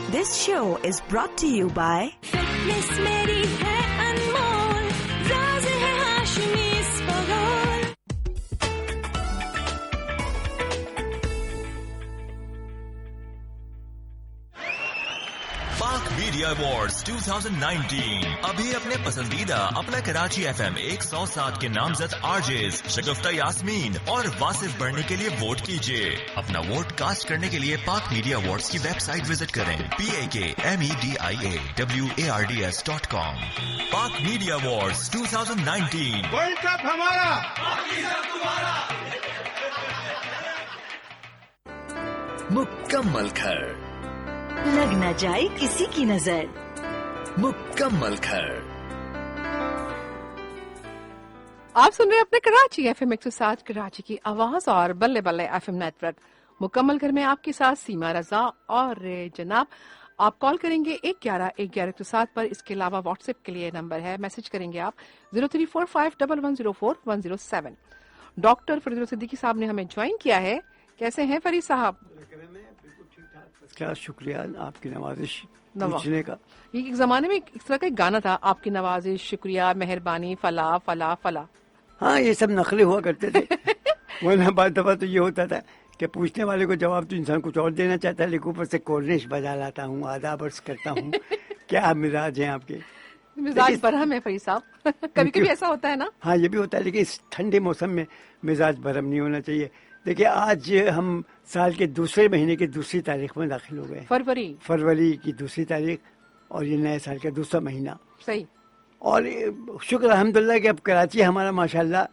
This show is brought to you by Fitness मेरी है अनमोल, राज है हाशमी इस बगौल। पाक मीडिया अवार्ड्स 2019 अभी अपने पसंदीदा अपना कराची FM 107 के नामजद आरजेस शगुफ्ता यास्मीन और वासिफ बढ़ने के लिए वोट कीजिए। अपना वोट कास्ट करने के लिए पाक मीडिया अवार्ड्स की वेबसाइट विजिट करें PAKMEDIAWARDS.com। पाक मीडिया अवार्ड्स 2019 वर्ल्ड कप हमारा। मुकम्मल घर, लग न जाए किसी की नजर। मुकम्मल घर। आप सुन रहे हैं अपने कराची FM 107 कराची की आवाज और बल्ले बल्ले FM नेटवर्क। मुकम्मल घर में आपके साथ सीमा रजा और जनाब आप कॉल करेंगे 111-111-107 पर। इसके अलावा व्हाट्सएप के लिए नंबर है, मैसेज करेंगे आप 03451104-107। डॉक्टर फरीद सिद्दीकी साहब ने हमें ज्वाइन किया है। कैसे हैं फरीद साहब? क्या शुक्रिया आपकी नवाजिश पूछने का। ये एक जमाने में इस तरह का एक गाना था, आपकी नवाजिश शुक्रिया मेहरबानी फला फला फला। हाँ, ये सब नखरे हुआ करते थे। वरना बात दफा तो ये होता था कि पूछने वाले को जवाब तो इंसान कुछ और देना चाहता है, लेकिन ऊपर से कोर्निश बजा लाता हूँ, आदाब अर्ज करता हूँ। क्या मिजाज हैं आपके? मिजाज बरहम है फरीद साहब। कभी कभी ऐसा होता है ना। हाँ, ये भी होता है, लेकिन इस ठंडे मौसम में मिजाज बरहम नहीं होना चाहिए। देखिए, आज हम साल के दूसरे महीने की दूसरी तारीख में दाखिल हो गए। फरवरी की दूसरी तारीख, और ये नए साल का दूसरा महीना। सही। और शुक्र अल्हम्दुलिल्लाह कि अब कराची हमारा माशाल्लाह,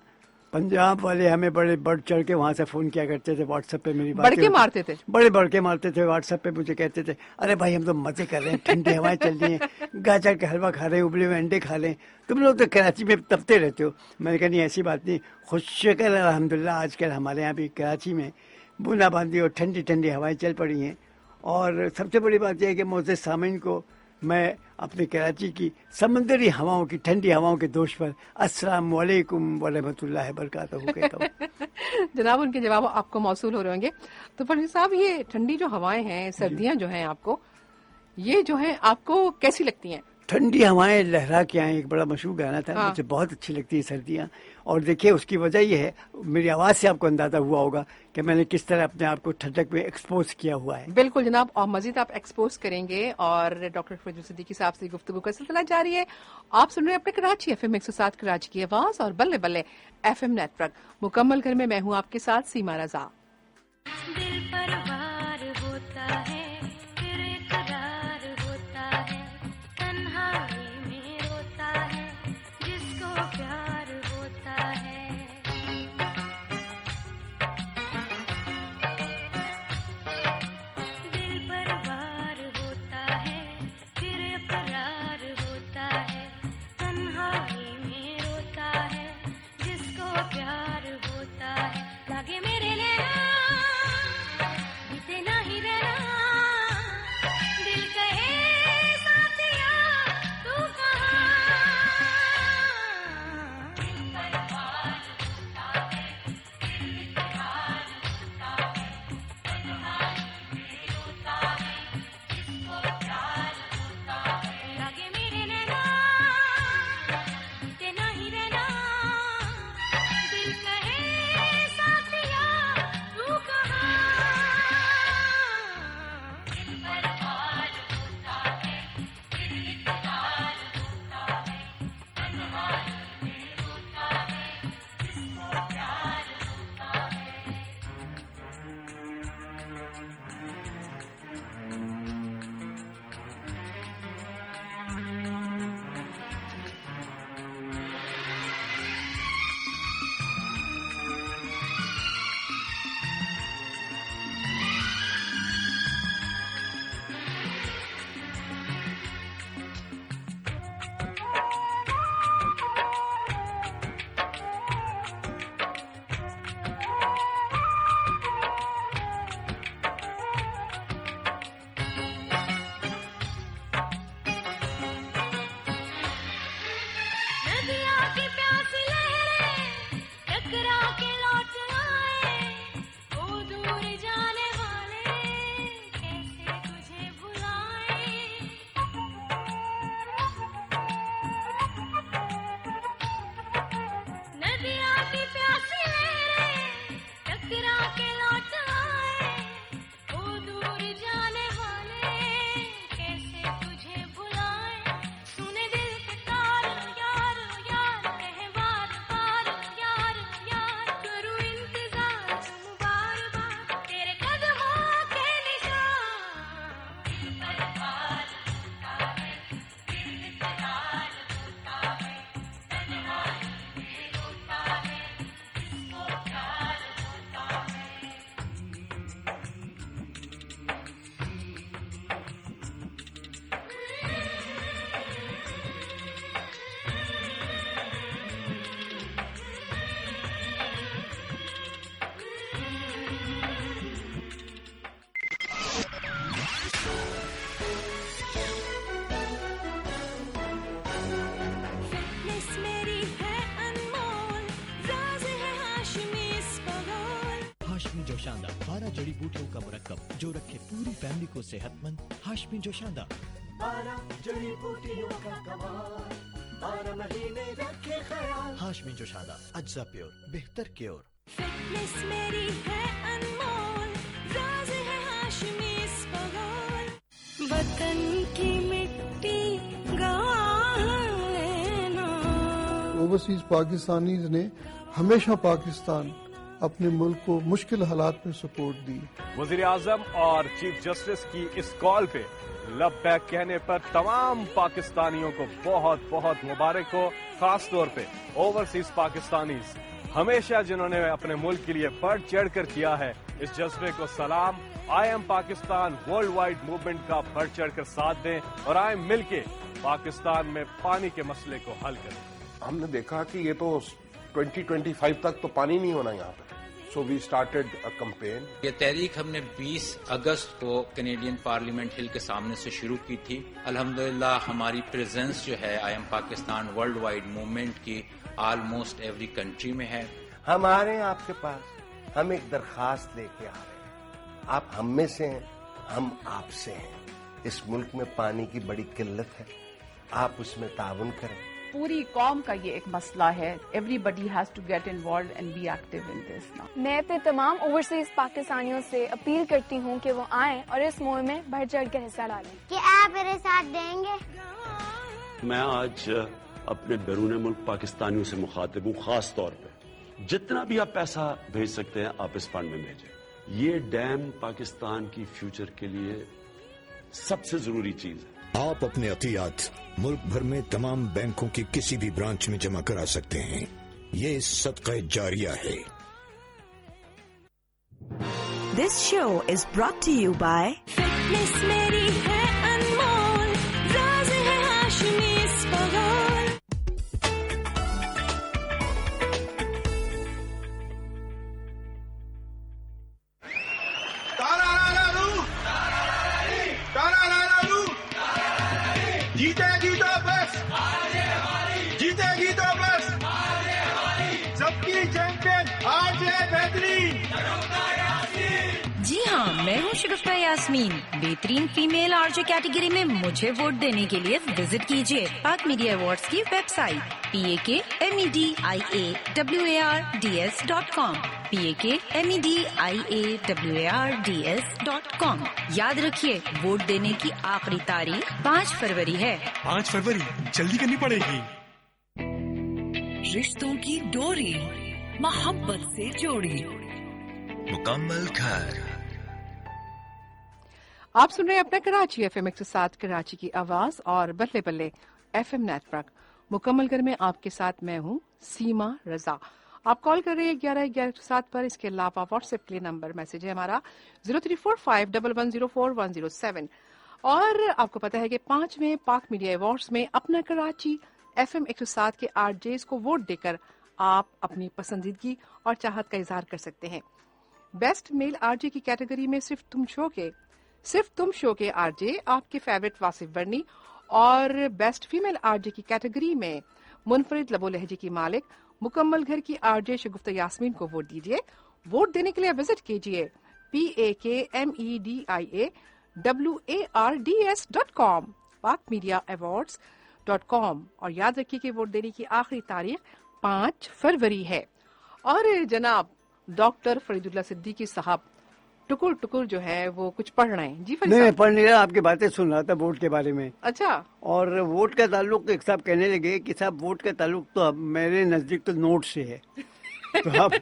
पंजाब वाले हमें बड़े बढ़ चढ़ के वहाँ से फोन किया करते थे, व्हाट्सएप पे मेरी बातें बड़के मारते थे, बड़े बढ़के मारते थे। व्हाट्सएप पे मुझे कहते थे, अरे भाई हम तो मजे कर रहे हैं, ठंडी हवाएं चल रही हैं, गाजर का हलवा खा रहे हैं, उबले हुए अंडे खा रहे हैं, तुम लोग तो कराची में तपते रहते हो। मैंने कहा नहीं, ऐसी बात नहीं, खुश शुक्र अल्हम्दुलिल्लाह आजकल हमारे यहाँ भी कराची में बूंदाबांदी और ठंडी ठंडी हवाएं चल पड़ी हैं। और सबसे बड़ी बात यह है कि मोअज़्ज़िज़ सामीन को मैं अपने कराची की समंदरी हवाओं की ठंडी हवाओं के दोष पर अस्सलाम वालेकुम व रहमतुल्लाहि व बरकातहू कहता हूँ। जनाब उनके जवाब आपको मौसूल हो रहे होंगे। तो फरीद साहब, ये ठंडी जो हवाएं हैं, सर्दियां जो हैं, आपको ये जो है आपको कैसी लगती हैं? ठंडी हवाएं लहरा के आए, एक बड़ा मशहूर गाना था। हाँ। मुझे बहुत अच्छी लगती है सर्दियाँ। और देखिए, उसकी वजह यह है, मेरी आवाज़ से आपको अंदाज़ा हुआ होगा कि मैंने किस तरह अपने आप को ठंडक में एक्सपोज किया हुआ है। बिल्कुल जनाब, और मजीद आप एक्सपोज करेंगे। और डॉक्टर फरीद सिद्दीकी साहब से गुफ्तगू का सिलसिला जारी है। आप सुन रहे हैं अपने कराची FM 107 कराची की आवाज और बल्ले बल्ले FM नेटवर्क। मुकम्मल घर में मैं हूँ आपके साथ सीमा रजा। दिल पर वार होता है, फिर इकरार होता है, तन्हाई में रोता है, जिसको प्यार होता है। दिल पर वार होता है, फिर इकरार होता है, तन्हाई में रोता है, जिसको प्यार होता है। लागे मेरे नैना फिटनेस मेरी है अनमोल, राज है हाशमी इस बगोल। हाशमी जोशांदा 12 जड़ी बूटियों का मुरक्कब जो रखे पूरी फैमिली को सेहतमंद। हाशमी जोशांदा 12 जड़ी बूटियों का कमाल, 12 महीने रखे ख्याल। हाशमी जोशांदा अज्जा प्योर बेहतर क्योर। फिटनेस मेरी है अनमोल, राज है हाशमी इस बगोल। वतन की मिट्टी गवाह लेना। ओवरसीज पाकिस्तानीज ने हमेशा पाकिस्तान अपने मुल्क को मुश्किल हालात में सपोर्ट दी। वज़ीर आज़म और चीफ जस्टिस की इस कॉल पे लब्बैक कहने पर तमाम पाकिस्तानियों को बहुत बहुत मुबारक हो। खास तौर पे ओवरसीज पाकिस्तानीज हमेशा जिन्होंने अपने मुल्क के लिए बढ़ चढ़ कर किया है, इस जज्बे को सलाम। I am Pakistan world wide movement का बढ़ चढ़ कर साथ दें और आए मिलके पाकिस्तान में पानी के मसले को हल करें। हमने देखा कि ये तो 2025 तक तो पानी नहीं होना यहाँ पे, so we started a campaign. ये तहरीक हमने 20 अगस्त को कैनेडियन पार्लियामेंट हिल के सामने से शुरू की थी। अल्हम्दुलिल्लाह हमारी प्रेजेंस जो है I am Pakistan world wide movement की ऑलमोस्ट एवरी कंट्री में है। हम आ रहे हैं आपके पास, हम एक दरखास्त लेके आ रहे हैं। आप हम में से हैं, हम आपसे हैं। इस मुल्क में पानी की बड़ी किल्लत है, आप उसमें ताउन करें। पूरी कौम का ये एक मसला है। Everybody has to get involve and be active in this now. मैं अपने तमाम ओवरसीज पाकिस्तानियों से अपील करती हूँ कि वो आएं और इस मुहिम में बढ़ चढ़ कर हिस्सा डालें। कि आप मेरे साथ देंगे? मैं आज अपने बैरून मुल्क पाकिस्तानियों से मुखातिब हूँ। खास तौर पे जितना भी आप पैसा भेज सकते हैं आप इस फंड में भेजें। ये डैम पाकिस्तान की फ्यूचर के लिए सबसे जरूरी चीज है। आप अपने अतियात मुल्क भर में तमाम बैंकों की किसी भी ब्रांच में जमा करा सकते हैं। ये सदका जारिया है। This show is brought to you by fitness मेरी है अनमोल, राज है हाशमी इस बगोल। जीतेगी तो बस, जीतेगी तो बस, सबकी चैंपियन आज है बेहतरीन। जी हाँ, मैं हूँ शगुफ्ता यास्मीन। बेहतरीन फीमेल आरजे कैटेगरी में मुझे वोट देने के लिए विजिट कीजिए पाक मीडिया अवार्ड्स की वेबसाइट PAKMEDIAWARDS.com PAKMEDIAWARDS.com। याद रखिए, वोट देने की आखिरी तारीख 5 फरवरी है। 5 फरवरी जल्दी करनी पड़ेगी। रिश्तों की डोरी मोहब्बत से जोड़ी। मुकम्मल घर। आप सुन रहे हैं अपना कराची एफएम 107 कराची की आवाज और बल्ले बल्ले एफएम नेटवर्क मुकम्मल घर में आपके साथ मैं हूं सीमा रजा। आप कॉल कर रहे हैं 11-11-107 पर। इसके अलावा व्हाट्सएप के लिए नंबर मैसेज है हमारा 03451104-107। और आपको पता है कि 5वें पाक मीडिया अवार्ड्स में अपना कराची एफएम 107 के आरजेस को वोट देकर आप अपनी पसंदीदगी और चाहत का इजहार कर सकते हैं। बेस्ट मेल आरजे की कैटेगरी में सिर्फ तुम शो के आरजे आपके फेवरेट वासिफ बर्नी, और बेस्ट फीमेल आरजे की कैटेगरी में मुनफरिद लबो लहजे की मालिक मुकम्मल घर की आरजे शगुफ्ता यास्मीन को वोट दीजिए। वोट देने के लिए विजिट कीजिए PAKMEDIAWARDS.com pakmediaawards.com। और याद रखिए कि वोट देने की आखिरी तारीख 5 फरवरी है। और जनाब डॉक्टर फरीदुल्लाह सिद्दीकी साहब टुकुर टुकुर जो है वो कुछ पढ़ रहे हैं। जी नहीं, पढ़ नहीं रहा, आपकी बातें सुन रहा था वोट के बारे में। अच्छा। और वोट का ताल्लुक एक साहब कहने लगे कि साहब वोट का ताल्लुक तो अब मेरे नजदीक तो नोट से है। तो अब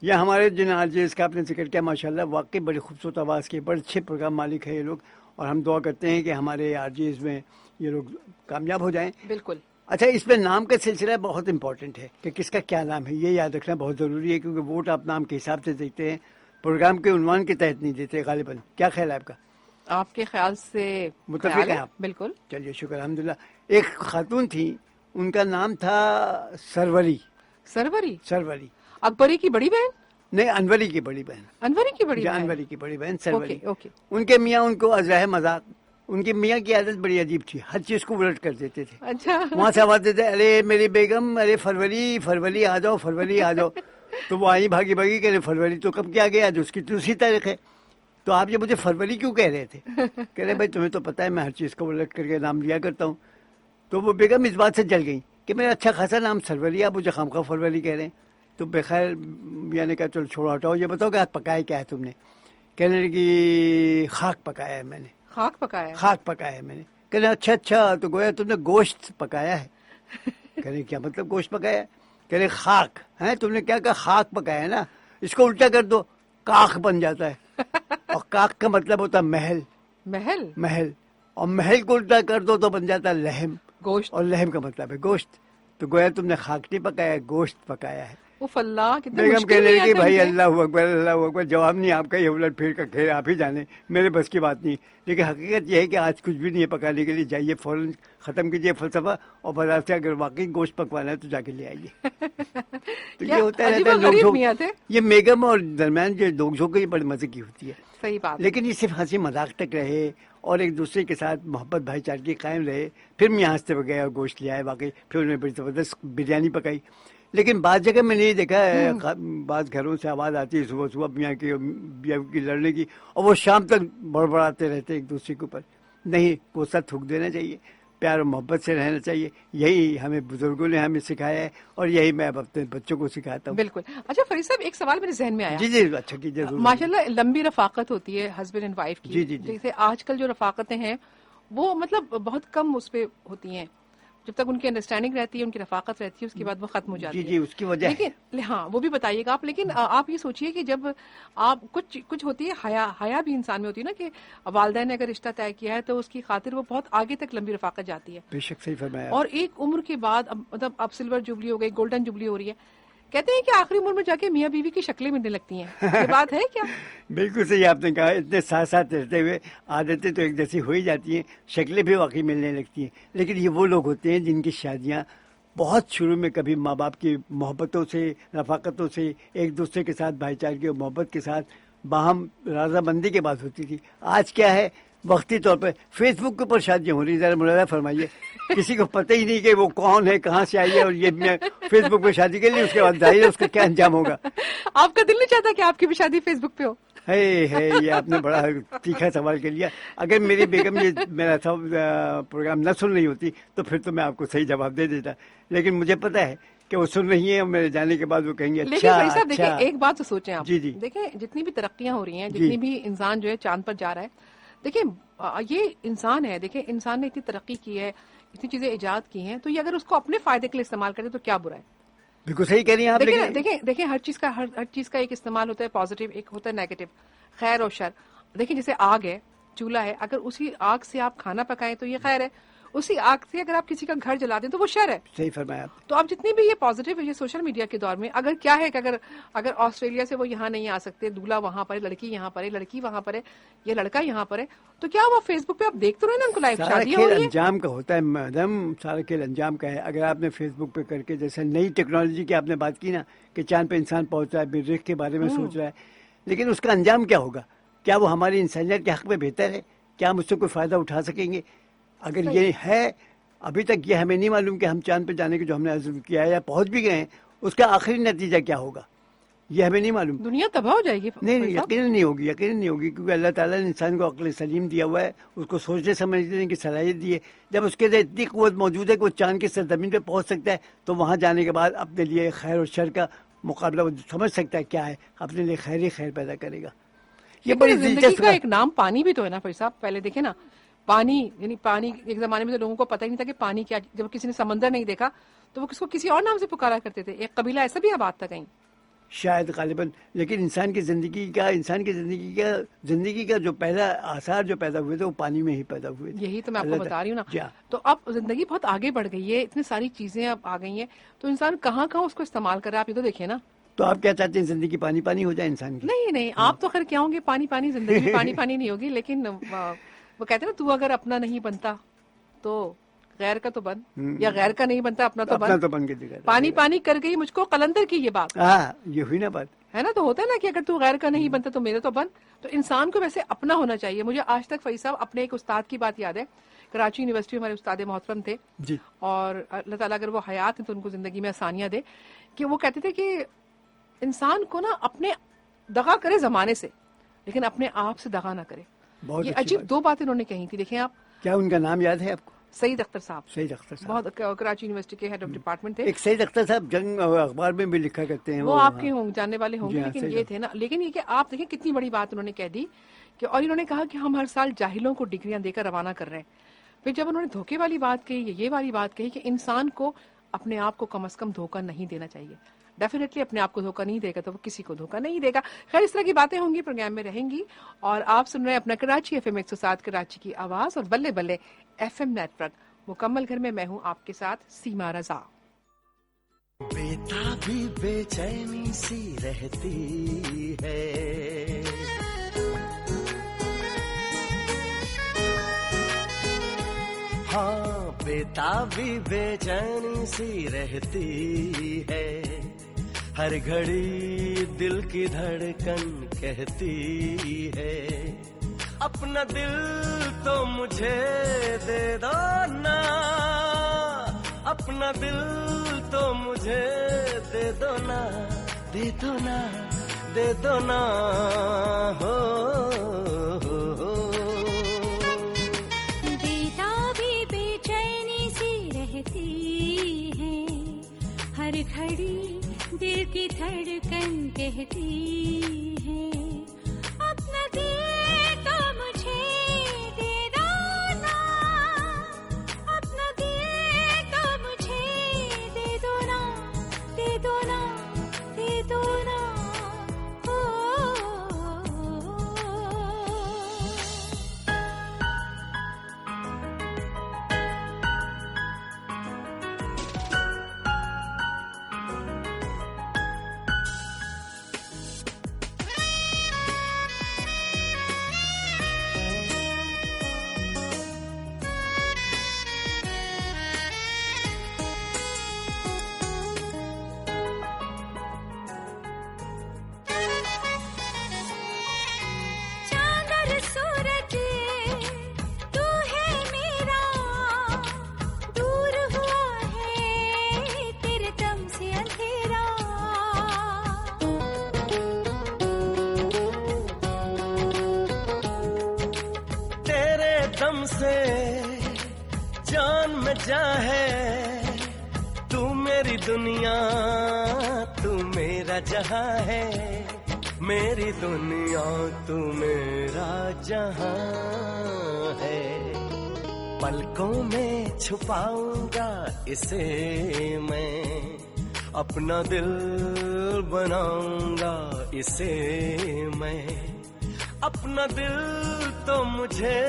ये हमारे जिन आरजेस का आपने जिक्र किया, माशाल्लाह वाकई बड़ी खूबसूरत आवाज़ के बड़े अच्छे प्रोग्राम मालिक है ये लोग, और हम दुआ करते हैं कि हमारे आरजेस में ये लोग कामयाब हो जाएं। बिल्कुल। अच्छा, इसमें नाम का सिलसिला बहुत इंपॉर्टेंट है कि किसका क्या नाम है, ये याद रखना बहुत ज़रूरी है, क्योंकि वोट आप नाम के हिसाब से देते हैं, प्रोग्राम के उन्वान के तहत नहीं देते गालिबन। क्या ख्याल है आपका? आपके ख्याल से मुतफिक हैं आप? बिल्कुल। चलिए शुक्र अल्हम्दुलिल्लाह। एक खातून थी, उनका नाम था सरवरी। सरवरी सरवरी अकबरी की बड़ी बहन? नहीं, अनवरी की बड़ी बहन, अनवरी की बड़ी बहन, अनवरी की बड़ी बहन सरवरी। Okay okay. उनके मियाँ उनको अजराह मजाक, उनकी मियाँ की आदत बड़ी अजीब थी, हर चीज को उलट कर देते थे। अच्छा। वहां से आवाज देते, अरे मेरी बेगम, अरे फरवरी फरवरी आ जाओ, फरवरी आ जाओ। तो वो आई भागी भागी, कह रहे फरवरी तो कब क्या गया, आज उसकी दूसरी तारीख है, तो आप ये मुझे फरवरी क्यों कह रहे थे? कह रहे भाई तुम्हें तो पता है मैं हर चीज को उलट करके नाम लिया करता हूँ। तो वो बेगम इस बात से जल गई कि मेरा अच्छा खासा नाम सरवरी, आप मुझे खामखा फरवरी कह रहे हैं। तो बेखैर मियाँ ने कहा चलो छोड़ो हटाओ, ये बताओ कि आज पकाया क्या है तुमने? कहने लगी खाक पकाया है मैंने। खाक पकाया है? खाक पकाया है मैंने। कहने अच्छा अच्छा, तो गोया तुमने गोश्त पकाया है। कहने क्या मतलब गोश्त पकाया है? कहने खाक है, तुमने क्या कहा, खाक पकाया है ना, इसको उल्टा कर दो, काख बन जाता है। और काख का मतलब होता है महल, महल, महल, और महल को उल्टा कर दो तो बन जाता है लहम, गोश्त, और लहम का मतलब है गोश्त। तो गोया तुमने खाक नहीं पकाया है, गोश्त पकाया है। उफ अल्लाह, कितना बेगम मुश्किल कहने नहीं लगी आता भाई इनके। अल्लाह अकबर, जवाब नहीं आपका, ये उलट फिर का खेल आप ही जाने, मेरे बस की बात नहीं। लेकिन हकीकत ये है कि आज कुछ भी नहीं है पकाने के लिए, जाइए फौरन खत्म कीजिए फलसफा, और बाजार से अगर वाकई गोश्त पकवाना है तो जाके ले आइए। तो ये होता रहता है लोग, ये मेगम और दरम्यान जो लोग झोंक ये बड़े मजे की होती है। सही बात। लेकिन ये सिर्फ हंसी मजाक तक रहे और एक दूसरे के साथ मोहब्बत भाईचारगी कायम रहे। फिर मियाँ हंसते हुए गए और गोश्त ले आए वाकई, फिर उन्होंने बड़ी जबरदस्त बिरयानी पकाई। लेकिन बाद जगह मैंने ये देखा है, बाद घरों से आवाज़ आती है सुबह सुबह मियाँ की बीवी की लड़ने की, और वो शाम तक बड़बड़ाते रहते एक दूसरे के ऊपर। नहीं, कोसा थूक देना चाहिए, प्यार और मोहब्बत से रहना चाहिए। यही हमें बुजुर्गों ने हमें सिखाया है और यही मैं अब अपने बच्चों को सिखाता हूँ। बिल्कुल। अच्छा फरीद साहब, एक सवाल मेरे जहन में आया। जी जी, अच्छा कीजिए। माशाल्लाह लंबी रफाकत होती है हस्बैंड एंड वाइफ की। जी जी जी। जैसे आजकल जो रफाकतें हैं वो मतलब बहुत कम उस पे होती हैं, जब तक उनकी अंडरस्टैंडिंग रहती है, उनकी रफाकत रहती है, उसके बाद वो खत्म हो जाती है। जी जी, उसकी वजह लेकिन हाँ वो भी बताइएगा आप। लेकिन आप ये सोचिए कि जब आप कुछ होती है हया भी इंसान में होती है ना, कि वालिदैन ने अगर रिश्ता तय किया है तो उसकी खातिर वो बहुत आगे तक लंबी रफाकत जाती है। बेशक सही फरमाया। और एक उम्र के बाद मतलब अब सिल्वर जुबली हो गई, गोल्डन जुबली हो रही है, कहते हैं कि आखिरी उम्र में जाके मियाँ बीवी की शक्लें मिलने लगती हैं, ये बात है क्या? बिल्कुल सही आपने कहा, इतने साथ साथ रहते हुए आदतें तो एक जैसी हो ही जाती हैं, शक्लें भी वाकई मिलने लगती हैं। लेकिन ये वो लोग होते हैं जिनकी शादियाँ बहुत शुरू में कभी माँ बाप की मोहब्बतों से, रफाकतों से, एक दूसरे के साथ भाईचारे और मोहब्बत के साथ बाहम रजामंदी के बाद होती थी। आज क्या है, वक्ती तौर पर फेसबुक के ऊपर शादियाँ हो रही। जरा मुलाजा फरमाइए, किसी को पता ही नहीं कि वो कौन है, कहाँ से आई है, और ये मैं फेसबुक पे शादी कर ली, उसके बाद जाहिर है उसका क्या अंजाम होगा। आपका दिल नहीं चाहता कि आपकी भी शादी फेसबुक पे हो? है ये आपने बड़ा तीखा सवाल कर लिया। अगर मेरी बेगम ये मेरा प्रोग्राम न सुन रही होती तो फिर तो मैं आपको सही जवाब दे देता। लेकिन मुझे पता है कि वो सुन रही है और मेरे जाने के बाद वो कहेंगे अच्छा अच्छा। देखिए एक बात तो सोचें आप। जी जी। देखिए जितनी भी तरक्कियां हो रही हैं, जितनी भी इंसान जो है चांद पर जा रहा है, देखिए ये इंसान है, देखिए इंसान ने इतनी तरक्की की है, इतनी चीजें इजाद की हैं, तो ये अगर उसको अपने फायदे के लिए इस्तेमाल करे तो क्या बुरा है? बिल्कुल सही कह रही हैं आप। देखिए हर चीज का एक इस्तेमाल होता है पॉजिटिव, एक होता है नेगेटिव, खैर और शर। देखिए जैसे आग है, चूल्हा है, अगर उसी आग से आप खाना पकाएं तो ये खैर है, उसी आग से अगर आप किसी का घर जला दें तो वो शर है। सही फरमाया आपने। तो अब जितनी भी ये पॉजिटिव है, ये सोशल मीडिया के दौर में अगर क्या है कि अगर ऑस्ट्रेलिया से वो यहाँ नहीं आ सकते, दूल्हा वहां पर है, लड़की यहाँ पर है, लड़की वहां पर है, ये लड़का यहाँ पर है, तो क्या वो फेसबुक पे आप देख तो रहे ना उनको लाइव शादी हो रही है। अंजाम का होता है मैडम, सारा खेल अंजाम का है। अगर आपने फेसबुक पे करके, जैसे नई टेक्नोलॉजी की आपने बात की ना कि चांद पे इंसान पहुंच रहा है, मरीख के बारे में सोच रहा है, लेकिन उसका अंजाम क्या होगा? क्या वो हमारी इंसानियत के हक में बेहतर है? क्या हम उससे कोई फायदा उठा सकेंगे? अगर ये है, अभी तक ये हमें नहीं मालूम कि हम चांद पे जाने के जो हमने अज़्म किया है या पहुंच भी गए हैं, उसका आखिरी नतीजा क्या होगा, ये हमें नहीं मालूम। दुनिया तबाह हो जाएगी। नहीं, यकीनन नहीं होगी, यकीनन नहीं होगी, क्योंकि अल्लाह ताला ने इंसान को अक्ल सलीम दिया हुआ है, उसको सोचने समझने की सलाहियत दी है। जब उसके अंदर इतनी कुव्वत मौजूद है कि वो चांद की सरजमीन पे पहुंच सकता है, तो वहां जाने के बाद अपने लिए खैर और शर का मुकाबला वो समझ सकता है क्या है, अपने लिए खैर ही खैर पैदा करेगा। ये बड़ी दिलचस्प का एक नाम पानी भी तो है ना भाई साहब। पहले देखे ना, पानी यानी पानी एक जमाने में तो लोगों को पता ही नहीं था कि पानी क्या। जब किसी ने समंदर नहीं देखा तो वो किसको किसी और नाम से पुकारा करते थे। एक कबीला ऐसा भी आबाद था कहीं शायद गालिबन। लेकिन इंसान की जिंदगी का जो पहला आसार जो पैदा हुए थे वो पानी में ही पैदा हुए थे। यही तो मैं आपको बता रही हूँ ना। तो अब जिंदगी बहुत आगे बढ़ गई है, इतनी सारी चीजें अब आ गई हैं, तो इंसान कहाँ कहाँ उसको इस्तेमाल कर रहा है, आप ये तो देखिए ना। तो आप क्या चाहते हैं, जिंदगी पानी पानी हो जाए इंसान की? नहीं, आप तो खैर क्या होंगे, पानी पानी जिंदगी में पानी पानी नहीं होगी। लेकिन वो कहते हैं ना, तू अगर अपना नहीं बनता तो गैर का तो बन, या गैर का नहीं बनता अपना तो बन के दिखा। पानी पानी कर गई मुझको कलंदर की ये बात। हाँ, ये हुई ना बात। है ना। तो होता है ना कि अगर तू गैर का नहीं बनता तो मेरा तो बन। तो इंसान को वैसे अपना होना चाहिए। मुझे आज तक फैज साहब अपने एक उस्ताद की बात याद है, कराची यूनिवर्सिटी में हमारे उस्ताद मोहतरम थे जी, और अल्लाह ताला अगर वो हयात हैं तो उनको जिंदगी में आसानियां दे, कि वो कहते थे कि इंसान को ना अपने दगा करे जमाने से, लेकिन अपने आप से दगा ना करे। ये अजीब दो बातें उन्होंने कही थी। देखें आप, क्या उनका नाम याद है आपको? सईद अख्तर साहब। सईद अख्तर साहब बहुत कराची यूनिवर्सिटी के हेड ऑफ डिपार्टमेंट थे। एक सईद अख्तर साहब जंग अखबार में भी लिखा करते हैं, वो आपके होंगे, जानने वाले होंगे, लेकिन ये थे ना। लेकिन ये कि आप देखें कितनी बड़ी बात उन्होंने कह दी कि, और इन्होंने कहा कि हम हर साल जाहिलों को डिग्रियां देकर रवाना कर रहे हैं। फिर जब उन्होंने धोखे वाली बात कही, ये वाली बात कही कि इंसान को अपने आप को कम से कम धोखा नहीं देना चाहिए। डेफिनेटली अपने आप को धोखा नहीं देगा तो वो किसी को धोखा नहीं देगा। खैर, इस तरह की बातें होंगी, प्रोग्राम में रहेंगी। और आप सुन रहे हैं अपना कराची FM 107 कराची की आवाज और बल्ले बल्ले FM नेटवर्क। मुकम्मल घर में मैं हूं आपके साथ सीमा रजा। बेताबी बेचैनी सी रहती है, हाँ बेताबी बेचैनी सी रहती है, हर घड़ी दिल की धड़कन कहती है, अपना दिल तो मुझे दे दो ना, अपना दिल तो मुझे दे दो ना, दे दो ना, दे दो ना, हो, हो। बेताबी बेचैनी सी रहती है, हर घड़ी दिल की धड़कन कहती है, अपना दिल तो मुझे दे दो ना, अपना दिल तो मुझे दे दो ना, दे दो ना, दे दो ना, ओ, दम से जान में जा है, तू मेरी दुनिया, तू मेरा जहां है, मेरी दुनिया तू मेरा जहां है, पलकों में छुपाऊंगा इसे मैं, अपना दिल बनाऊंगा इसे मैं, अपना दिल तो मुझे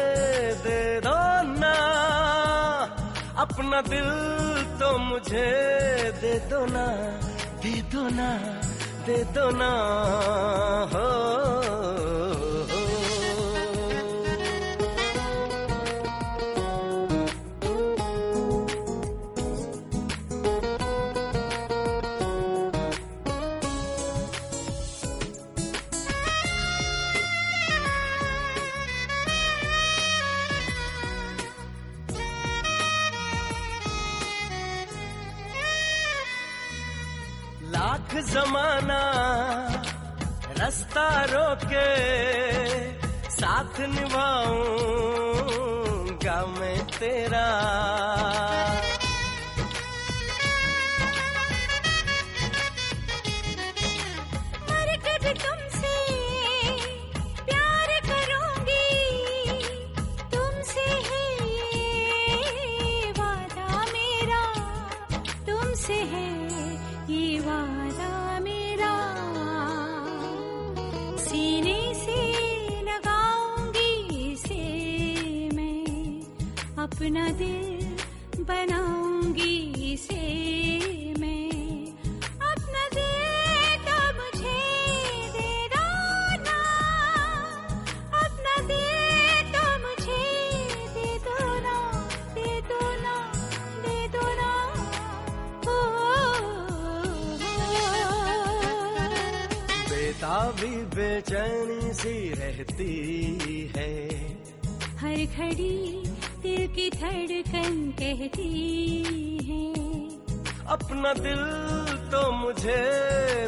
दे दो ना, अपना दिल तो मुझे दे दो ना, दे दो ना, दे दो ना, हो, हो। लाख जमाना रास्ता रोके, साथ निभाऊंगा मैं तेरा, मर के भी तुमसे प्यार करूंगी, तुमसे है वादा मेरा, तुमसे है ये वादा मेरा, सीने से लगाऊंगी इसे मैं, अपना दिल बनाऊंगी इसे मैं, अपना दिल तो मुझे दे दो ना, अपना दिल तो मुझे दे दो ना, दे दो ना, दे दो ना, ओ, बेचैनी सी रहती है, हर घड़ी दिल की धड़कन कहती है, अपना दिल तो मुझे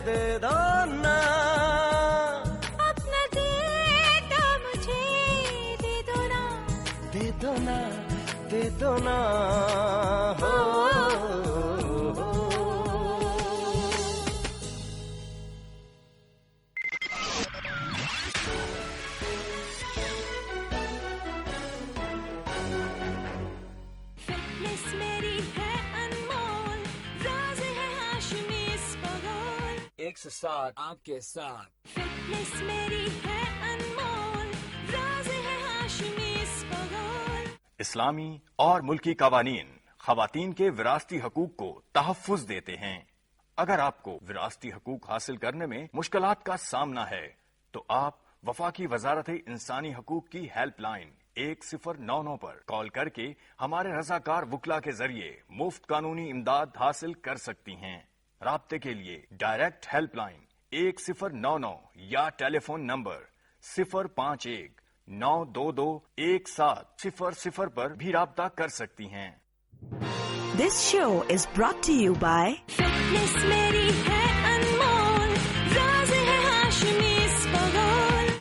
दे दो ना, अपना दिल तो मुझे दे दो ना, दे दो ना, दे दो ना हो। फिटनेस मेरी है अनमोल, राज है हाशमी इस बगौल, 107 आपके साथ। फिटनेस मेरी है अनमोल, राज है हाशमी इस बगौल। इस्लामी और मुल्की कवानीन खवातीन के विरासती हकूक को तहफ़्फ़ुज़ देते हैं। अगर आपको विरासती हकूक हासिल करने में मुश्किलात का सामना है तो आप वफाकी वजारत इंसानी हकूक की हेल्पलाइन 1099 पर कॉल करके हमारे रज़ाकार वुकला के जरिए मुफ्त कानूनी इमदाद हासिल कर सकती हैं। राब्ते के लिए डायरेक्ट हेल्पलाइन 1099 या टेलीफोन नंबर 051-922-1700 पर भी राब्ता कर सकती हैं। This show is brought to you by fitness मेरी है अनमोल, राज है हाशमी इस बगौल।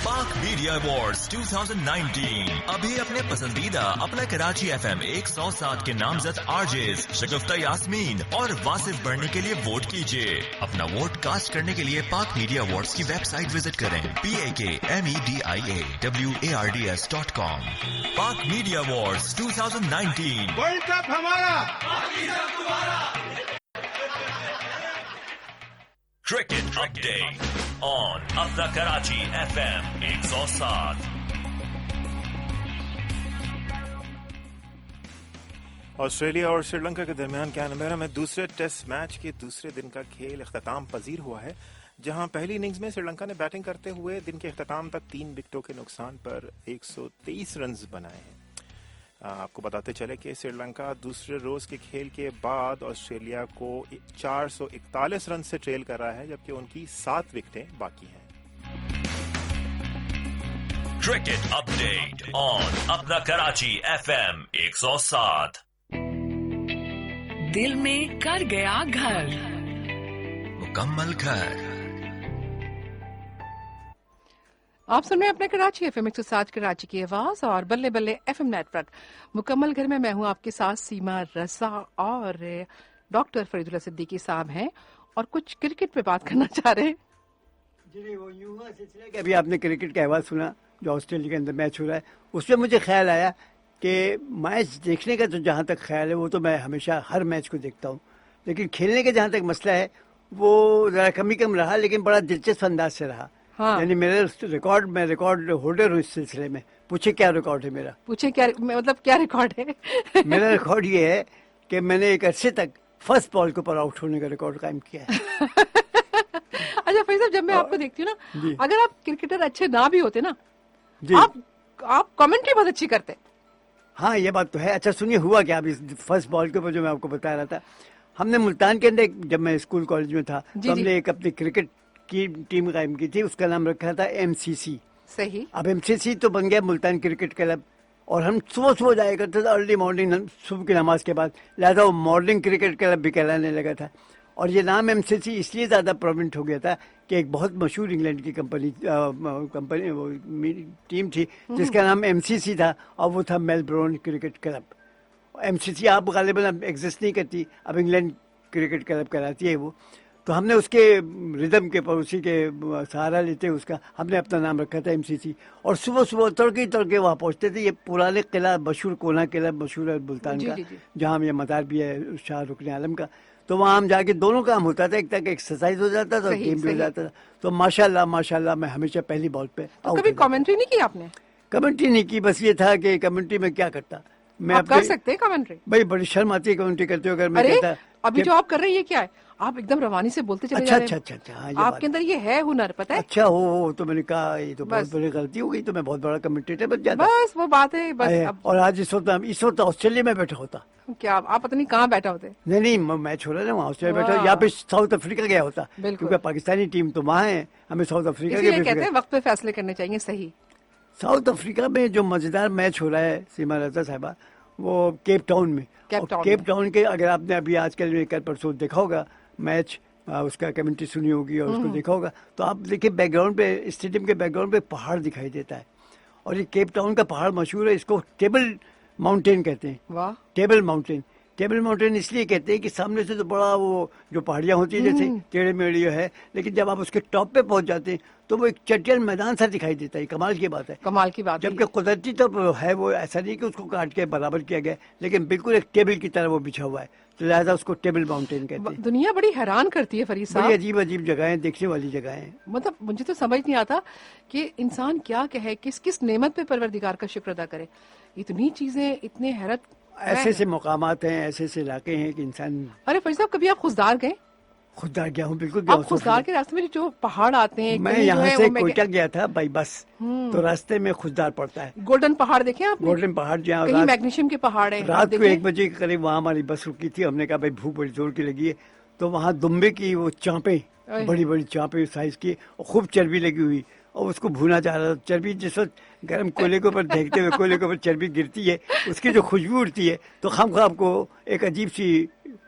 पाक मीडिया अवार्ड्स 2019 अभी अपने पसंदीदा अपना कराची FM 107 के नामजद आरजेस शगुफ्ता यास्मीन और वासिफ बढ़ने के लिए वोट कीजिए। अपना वोट कास्ट करने के लिए पाक मीडिया अवार्ड्स की वेबसाइट विजिट करें PAKMEDIAWARDS.com। पाक मीडिया अवार्ड्स 2019। वर्ल्ड कप हमारा, Cricket update on Apna Karachi FM 107। Australia और श्रीलंका के दरमियान कैनबेरा में दूसरे टेस्ट मैच के दूसरे दिन का खेल इख्तिताम पजीर हुआ है, जहां पहली इनिंग्स में श्रीलंका ने बैटिंग करते हुए दिन के इख्तिताम तक 3 विकेटों के नुकसान पर 123 रन बनाए हैं। आपको बताते चले कि श्रीलंका दूसरे रोज के खेल के बाद ऑस्ट्रेलिया को 441 रन से ट्रेल कर रहा है, जबकि उनकी 7 विकेटें बाकी हैं। क्रिकेट अपडेट ऑन अपना कराची FM 107। दिल में कर गया घर, मुकम्मल घर। आप सुन रहे हैं अपने कराची FM 107 कराची की आवाज और बल्ले बल्ले FM नेटवर्क मुकम्मल घर में। मैं हूं आपके साथ सीमा रजा और डॉक्टर फरीदुल्लाह सिद्दीकी साहब हैं और कुछ क्रिकेट पे बात करना चाह रहे हैं। जी वो यूं हुआ सिलसिला कि अभी आपने क्रिकेट का आवाज़ सुना जो ऑस्ट्रेलिया के अंदर मैच हो रहा है, उसमें मुझे ख्याल आया कि मैच देखने का तो जहाँ तक ख्याल है वो तो मैं हमेशा हर मैच को देखता हूँ, लेकिन खेलने का जहाँ तक मसला है वो ज़रा कम रहा, लेकिन बड़ा दिलचस्प अंदाज से रहा। हाँ। यानी मेरा रिकॉर्ड, मैं रिकॉर्ड होल्डर हूँ इस सिलसिले में। पूछे क्या रिकॉर्ड है मेरा? पूछे क्या मतलब क्या रिकॉर्ड है? मेरा रिकॉर्ड ये है कि मैंने एक अरसे तक फर्स्ट बॉल के ऊपर आउट होने का रिकॉर्ड कायम किया है। अच्छा फरीद साहब, जब मैं आपको देखती हूँ ना, अगर आप क्रिकेटर अच्छे ना भी होते ना, आप कमेंट्री बहुत अच्छी करते। हाँ ये बात तो है। अच्छा सुनिए हुआ क्या, अभी फर्स्ट बॉल के ऊपर जो मैं आपको बता रहा था, हमने मुल्तान के अंदर जब मैं स्कूल कॉलेज में था तो हमने एक अपनी क्रिकेट की टीम कायम की थी, उसका नाम रखा था MCC। सही। अब MCC तो बन गया मुल्तान क्रिकेट क्लब, और हम सुबह जाया करते थे अर्ली मॉर्निंग, सुबह की नमाज के बाद, लिहाजा वो मॉर्निंग क्रिकेट क्लब भी कहलाने लगा था। और ये नाम MCC इसलिए ज़्यादा प्रोमिनेंट हो गया था कि एक बहुत मशहूर इंग्लैंड की कंपनी वो टीम थी जिसका नाम MCC था, और वो था मेलबोर्न क्रिकेट क्लब। MCC आप गालिबन एग्जिस्ट नहीं करती, अब इंग्लैंड क्रिकेट क्लब कहलाती है वो। तो हमने उसके रिदम के पर, उसी के सहारा लेते उसका हमने अपना नाम रखा था MCC। और सुबह तड़के वहाँ पहुँचते थे। ये पुराने किला, मशहूर कोना किला मशहूर है मुल्तान का, जहाँ ये मज़ार भी है शाह रुकन आलम का। तो वहाँ हम जाके दोनों काम होता था, एक तक एक्सरसाइज हो जाता था, गेम भी हो जाता था। तो माशाल्लाह मैं हमेशा पहली बॉल पे। तो कभी कमेंट्री नहीं की आपने? कमेंट्री नहीं की, बस ये था कि कमेंट्री में क्या करता मैं। आप कर सकते हैं कमेंट्री? भाई बड़ी शर्म आती है कमेंट्री करते हो। अगर मैं कहता अभी जो आप कर रहे हैं ये क्या है? آپ ایک دم روانی سے بولتے چلے اچھا جا رہے ہیں. اچھا اچھا اچھا ہاں، یہ آپ بات کے اندر یہ ہے ہنر، پتہ ہے. اچھا ہو تو میں نے کہا یہ تو بہت بس. بڑی غلطی ہو گئی، تو میں بہت بڑا کمنٹیٹر بن جاتا. بس وہ بات ہے. بس اب اور آج اس وقت آسٹریلیا میں بیٹھا ہوتا. کیا آپ پتہ نہیں کہاں بیٹھا ہوتے. نہیں میچ ہو رہا ہے نا وہاں آسٹریلیا بیٹھا، یا پھر ساؤتھ افریقہ گیا ہوتا، کیونکہ پاکستانی ٹیم تو وہاں ہے، ہمیں ساؤتھ افریقہ اسی لیے کہتے ہیں وقت پہ فیصلے کرنے چاہیے. صحیح. ساؤتھ افریقہ میں جو مزیدار میچ ہو رہا ہے سیما رضا صاحبہ، وہ کیپ ٹاؤن میں. کیپ ٹاؤن کے اگر آپ نے ابھی آج کل کل پرسوں دیکھا ہوگا میچ، اس کا کمنٹری سنی ہوگی اور اس کو دیکھا ہوگا، تو آپ دیکھیں بیک گراؤنڈ پہ، اسٹیڈیم کے بیک گراؤنڈ پہ پہاڑ دکھائی دیتا ہے. اور یہ کیپ ٹاؤن کا پہاڑ مشہور ہے، اس کو ٹیبل ماؤنٹین کہتے ہیں. واہ. Table mountain. ٹیبل ماؤنٹین اس لیے کہتے ہیں کہ سامنے سے تو بڑا وہ جو پہاڑیاں ہوتی ہیں جیسے ٹیڑھے میڑھی ہے، لیکن جب آپ اس کے ٹاپ پہ پہنچ جاتے ہیں تو وہ ایک چٹیل میدان سا دکھائی دیتا ہے. کمال کی بات ہے. کمال کی بات. جبکہ قدرتی طور ہے وہ ایسا نہیں کہ اس کو کاٹ کے برابر کیا گیا، لیکن بالکل ایک ٹیبل کی طرح وہ بچھا ہوا ہے، تو لہٰذا اس کو ٹیبل ماؤنٹین کہتے ہیں. دنیا بڑی حیران کرتی ہے فرید صاحب. بڑی عجیب عجیب جگہیں، دیکھنے والی جگہیں. مطلب مجھے تو سمجھ نہیں آتا کہ انسان کیا کہے، کس کس نعمت پہ پروردگار کا شکر ادا کرے. اتنی چیزیں، اتنے حیرت. ایسے سے مقامات ہیں، ایسے سے علاقے ہیں کہ انسان. ارے فرید صاحب کبھی آپ خوددار گئے؟ خوددار گیا ہوں، بالکل گیا ہوں. آپ خوددار کے راستے میں جو پہاڑ آتے ہیں، میں یہاں سے کوئٹہ گیا تھا بائی بس، تو راستے میں خوددار پڑتا ہے. گولڈن پہاڑ دیکھیں آپ؟ گولڈن پہاڑ جہاں کہیں میگنیشیم کے پہاڑ ہیں. رات کو 1 بجے کے قریب وہاں ہماری بس رکی تھی. ہم نے کہا بھائی بھوک بڑی زور کی لگی ہے، تو وہاں دمبے کی وہ چانپیں، بڑی بڑی چانپیں سائز کی، اور خوب چربی لگی ہوئی، اور اس کو بھونا جا رہا تھا. چربی جس وقت گرم کوئلے کے اوپر دیکھتے ہوئے کوئلے کے اوپر چربی گرتی ہے، اس کی جو خوشبو اڑتی ہے تو خام خواہ آپ کو ایک عجیب سی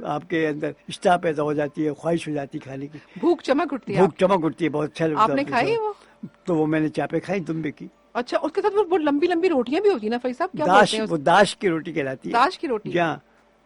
آپ کے اندر اشتہا پیدا ہو جاتی ہے، خواہش ہو جاتی ہے کھانے کی. بھوک چمک اٹھتی ہے. بھوک چمک اٹھتی ہے. بہت اچھا لگتا ہے. آپ نے کھائی وہ؟ تو وہ میں نے چانپیں کھائی دمبے کی. اچھا، اس کے ساتھ وہ لمبی لمبی روٹیاں بھی ہوتی ہیں نا فیصل صاحب؟ کیا داش، بولتے ہیں وہ داش کی روٹی کہلاتی ہے. داش کی روٹی. جہاں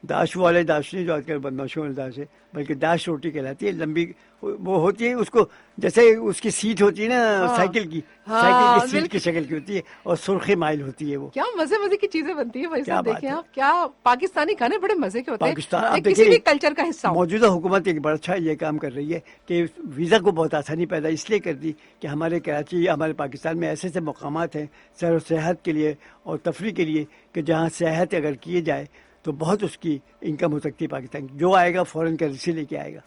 داش والے داش نہیں جو آج کل بدماشوں والے داش ہے، بلکہ داش روٹی کہلاتی ہے. لمبی وہ ہوتی ہے، اس کو جیسے اس کی سیٹ ہوتی ہے نا سائیکل کی، سائیکل کی سیٹ کی شکل کی ہوتی ہے، اور سرخی مائل ہوتی ہے. وہ کیا مزے مزے کی چیزیں بنتی ہیں فیصل صاحب. دیکھیں آپ، کیا پاکستانی کھانے بڑے مزے کے ہوتے ہیں. پاکستان کسی بھی کلچر کا حصہ. موجودہ حکومت ایک بڑا اچھا یہ کام کر رہی ہے کہ ویزا کو بہت آسانی پیدا اس لیے کر دی کہ ہمارے کراچی، ہمارے پاکستان میں ایسے ایسے مقامات ہیں سیر و سیاحت کے لیے اور تفریح کے لیے کہ جہاں سیاحت اگر کیے جائے تو بہت اس کی انکم ہو سکتی ہے. پاکستان جو آئے گا فوراً کرنسی لے کے آئے گا.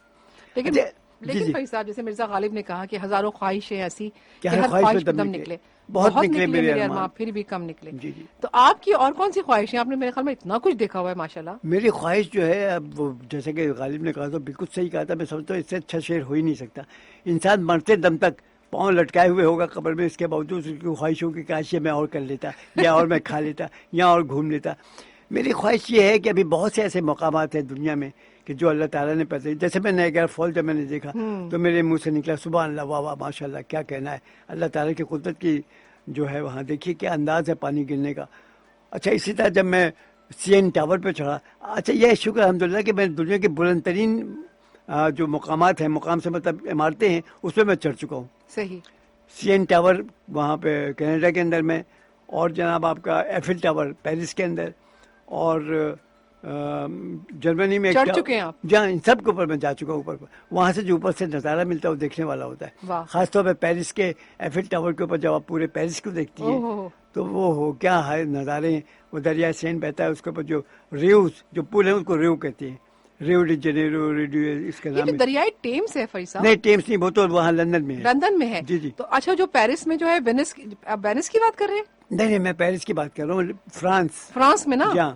لیکن فیصل صاحب جیسے مرزا غالب نے کہا کہ ہزاروں خواہشیں ایسی کہ ہر ہر خواہش پہ پہ دم نکلے. بہت نکلے میرے ارمان، پھر بھی کم نکلے. جی جی. تو آپ کی اور کون سی خواہشیں؟ آپ نے میرے خیال میں اتنا کچھ دیکھا ہوا ہے ماشاءاللہ. میری خواہش جو ہے، اب وہ جیسے کہ غالب نے کہا تو بالکل صحیح کہا تھا. میں سمجھتا ہوں اس سے اچھا شعر ہو ہی نہیں سکتا. انسان مرتے دم تک پاؤں لٹکائے ہوئے ہوگا قبر میں، اس کے باوجود اس کی خواہش ہوگی کہ کاش یہ میں اور کر لیتا، یا اور میں کھا لیتا، یا اور گھوم لیتا. میری خواہش یہ ہے کہ ابھی بہت سے ایسے مقامات ہیں دنیا میں کہ جو اللہ تعالیٰ نے پیدا، جیسے میں نائیگرا فال جب میں نے دیکھا تو میرے منہ سے نکلا سبحان اللہ، واہ واہ ماشاء اللہ، کیا کہنا ہے. اللہ تعالیٰ کی قدرت کی جو ہے وہاں دیکھیے کیا انداز ہے پانی گرنے کا. اچھا، اسی طرح جب میں سی این ٹاور پہ چڑھا، اچھا یہ شکر الحمدللہ کہ میں دنیا کے بلند ترین جو مقامات ہیں، مقام سے مطلب عمارتیں ہیں، اس پہ میں چڑھ چکا ہوں. صحیح. سی این ٹاور وہاں پہ کینیڈا کے اندر میں، اور جناب آپ کا ایفل ٹاور پیرس کے اندر، اور جرمنی میں چڑھ چکے ہیں آپ؟ جہاں ان سب کے اوپر میں جا چکا ہوں. اوپر وہاں سے جو اوپر سے نظارہ ملتا ہے وہ دیکھنے والا ہوتا ہے. خاص طور پہ پیرس کے ایفل ٹاور کے اوپر جب آپ پورے پیرس کو دیکھتی ہیں تو وہ ہو کیا ہے نظارے ہیں. وہ دریائے سین بہتا ہے، اس کے اوپر جو ریوز جو پل ہے اس کو ریو کہتے ہیں. ریو ڈی جنیرو، ریڈیو اس کا نام ہے. دریائے ٹیمس ہے فیصل؟ نہیں ٹیمس نہیں، وہ تو وہاں لندن میں ہے. لندن میں ہے. جی جی. تو اچھا جو پیرس میں جو ہے وینس کی بات کر رہے ہیں؟ نہیں میں پیرس کی بات کر رہا ہوں. فرانس میں نا؟ جہاں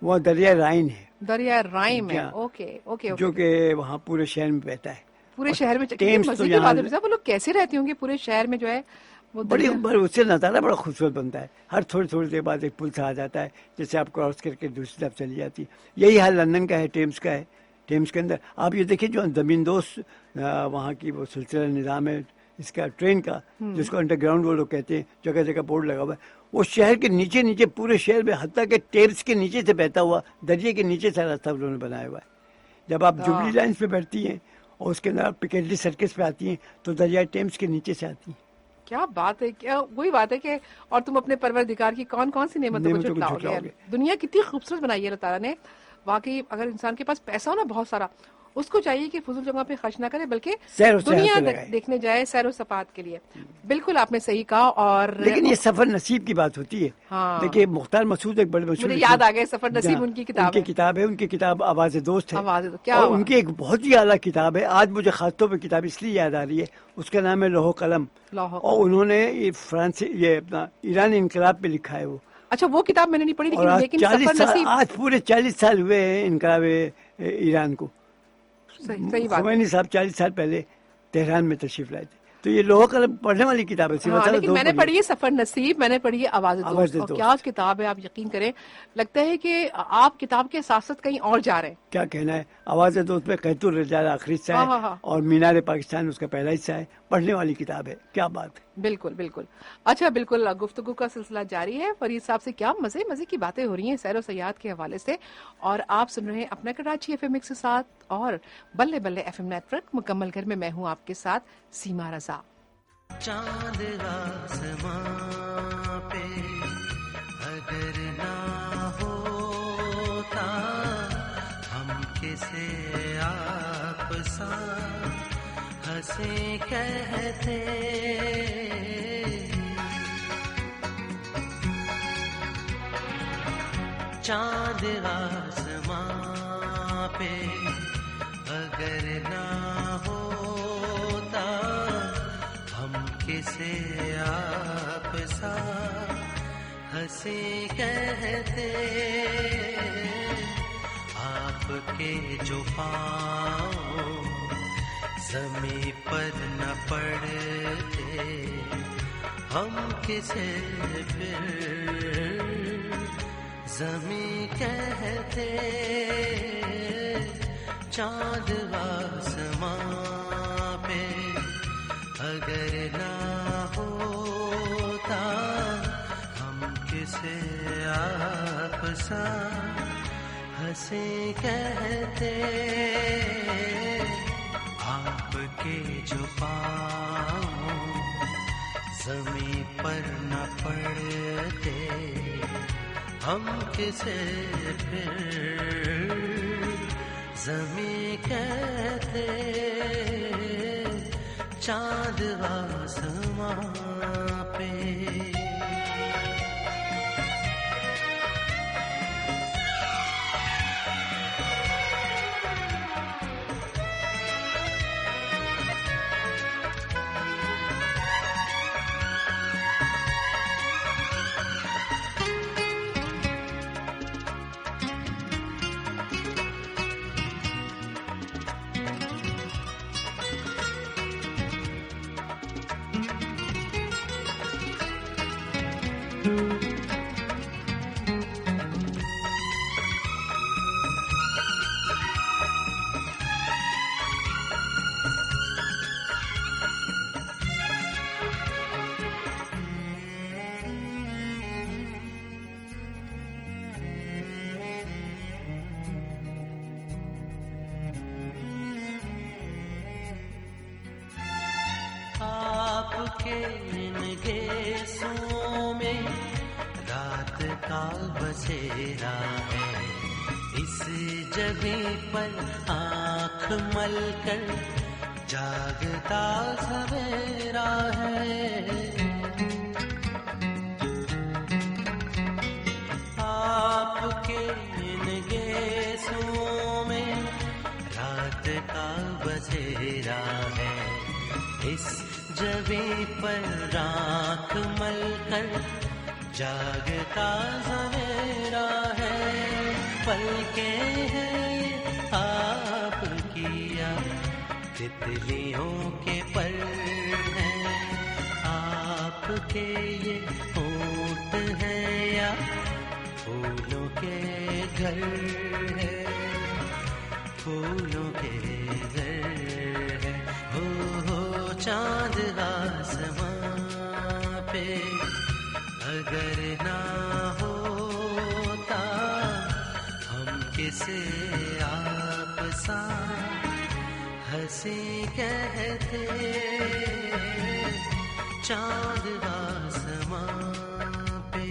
وہ دریائے رائن ہے. دریائے رائن ہے. Okay okay. جو کہ وہاں پورے شہر میں بہتا ہے. پورے شہر میں. مزے کی بات ہے. وہ لوگ کیسے رہتے ہوں گے پورے شہر میں جو ہے بڑی اس سے نظارہ بڑا خوبصورت بنتا ہے. ہر تھوڑی تھوڑی دیر بعد ایک پل سا آ جاتا ہے جیسے آپ کراس کر کے دوسری طرف چلی جاتی ہے. یہی حال لندن کا ہے، ٹیمس کا ہے. ٹیمس کے اندر آپ یہ دیکھیں جو زمین دوست وہاں کی وہ سلسلہ نظام ہے اس کا ٹرین کا، جس کو انڈر گراؤنڈ وہ لوگ کہتے ہیں، جگہ جگہ بورڈ لگا ہوا ہے. وہ شہر کے نیچے نیچے پورے شہر میں، حتیٰ کہ ٹیمس کے نیچے سے بہتا ہوا دریا کے نیچے سے راستہ انہوں نے بنایا ہوا ہے. جب آپ جوبلی لائنس پہ بیٹھتی ہیں اور اس کے اندر آپ پیکیڈلی سرکس پہ آتی ہیں تو دریا ٹیمس کے نیچے سے آتی ہیں. کیا بات ہے. کیا وہی بات ہے کہ اور تم اپنے پروردگار کی کون کون سی نعمتوں کو جھٹلاؤ گے. دنیا کتنی خوبصورت بنائی ہے اللہ تعالیٰ نے. واقعی اگر انسان کے پاس پیسہ ہو نا بہت سارا، उसको चाहिए कि फजूल जगह पे खर्च ना करे बल्कि सैर व सयाहत दुनिया पे लगाए। देखने जाए, सैर व सपाट के लिए। बिल्कुल आपने सही कहा। और लेकिन ये सफर नसीब की बात होती है। हाँ। देखिए मुख्तार मसूद एक बड़े मशहूर मुझे याद आ गया, सफर नसीब उनकी किताब उनकी है। किताब है, उनकी किताब आवाज़ दोस्त है। क्या और हुआ? उनकी एक बहुत ही आला किताब है, आज मुझे खासतौर पर किताब इसलिए याद आ रही है, उसका नाम है लौह कलम। और उन्होंने ये फ्रांसी ये अपना ईरानी इनकलाब पे लिखा है वो। अच्छा, वो किताब मैंने नहीं पढ़ी, और आज लेकिन 40 सफर साल, नसीब आज पूरे 40 साल हुए हैं इनकलाब ईरान को। सही बात। खुमैनी साहब 40 साल पहले तेहरान में तशरीफ लाए थे। तो ये लोह कलम पढ़ने वाली किताब है। हाँ, लेकिन मैंने पढ़ी है सफर नसीब, मैंने पढ़ी है आवाज़ दोस्त। और क्या किताब है, आप यकीन करें, लगता है कि आप किताब के साथ साथ कहीं और जा रहे हैं। क्या कहना है, आवाज़ दोस्त में कहतुर रजाल आखिरी हिस्सा है। हाँ। और मीनार पाकिस्तान उसका पहला हिस्सा है। पढ़ने वाली किताब है, क्या बात है। बिल्कुल बिल्कुल। अच्छा, बिल्कुल गुफ्तगू का सिलसिला जारी है। फरीद साहब से क्या मजे मजे की बातें हो रही हैं सैर व सयाहत के हवाले से। और आप सुन रहे हैं अपना कराची FM 107 और बल्ले बल्ले FM नेटवर्क मुकम्मल घर में। मैं हूँ आपके साथ सीमा रजा। चांद आसमां पे अगर ना होता हम किसे आप सा हंसे कहते। चांद आसमां पे अगर ना होता किसे आप सा हंसे कहते। आपके जो पाँव ज़मीं पर न पड़ते हम किसे फिर ज़मीं कहते। चाँद आसमां पे अगर ना होता हम किसे आप सा हंसे कहते। आपके जो पाँव ज़मीं पर न पड़ते हम किसे फिर ज़मीं कहते। चाँद आसमां पे आपके इन गेसों में रात का बसेरा है। इस जगह पर आँख मल कर जागता सवेरा है। आपके इन गेसों में रात का बसेरा है। इस जगह पर राख मल कर जागता सवेरा है। पलके हैं आपकी या तितलियों के पर हैं। आपके ये होठ हैं या फूलों के घर है। फूलों के घर है। हो चाँद आसमां पे अगर ना होता हम किसे आप सा हंसी कहते। चाँद आसमां पे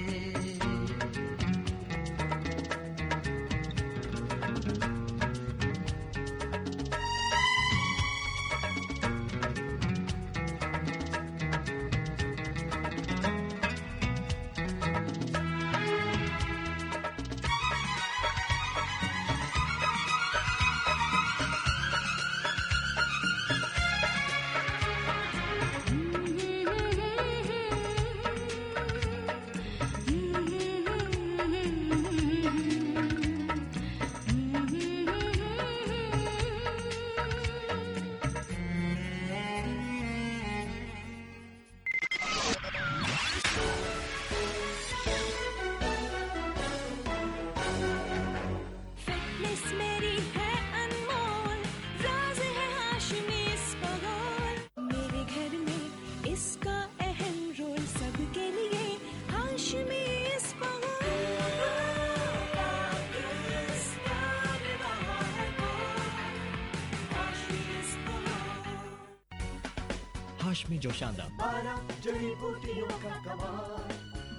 हाशमी जोशादा। 12 जड़ी बूटियों का कमाल,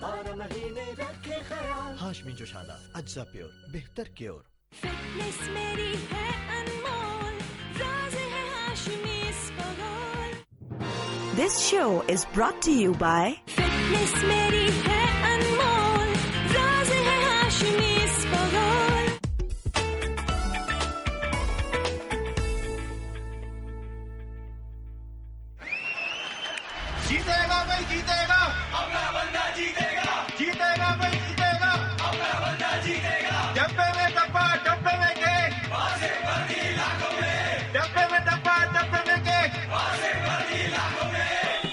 12 महीने रखे ख्याल। हाशमी जोशादा, अज्जा प्योर, बेहतर क्योर। फिटनेस मेरी है अनमोल, राज है हाशमी इसका गोल। This show is brought to you by fitness मेरी है अनमोल, राज है हाशमी इसका गोल। जीतेगा भाई जीतेगा, अपना बंदा जीतेगा। जीतेगा भाई जीतेगा, अपना बंदा जीतेगा। डब्बे में डब्बा, डब्बे में केक, वासिफ वर्दी लाखों में। डब्बे में डब्बा, डब्बे में केक, वासिफ वर्दी लाखों में।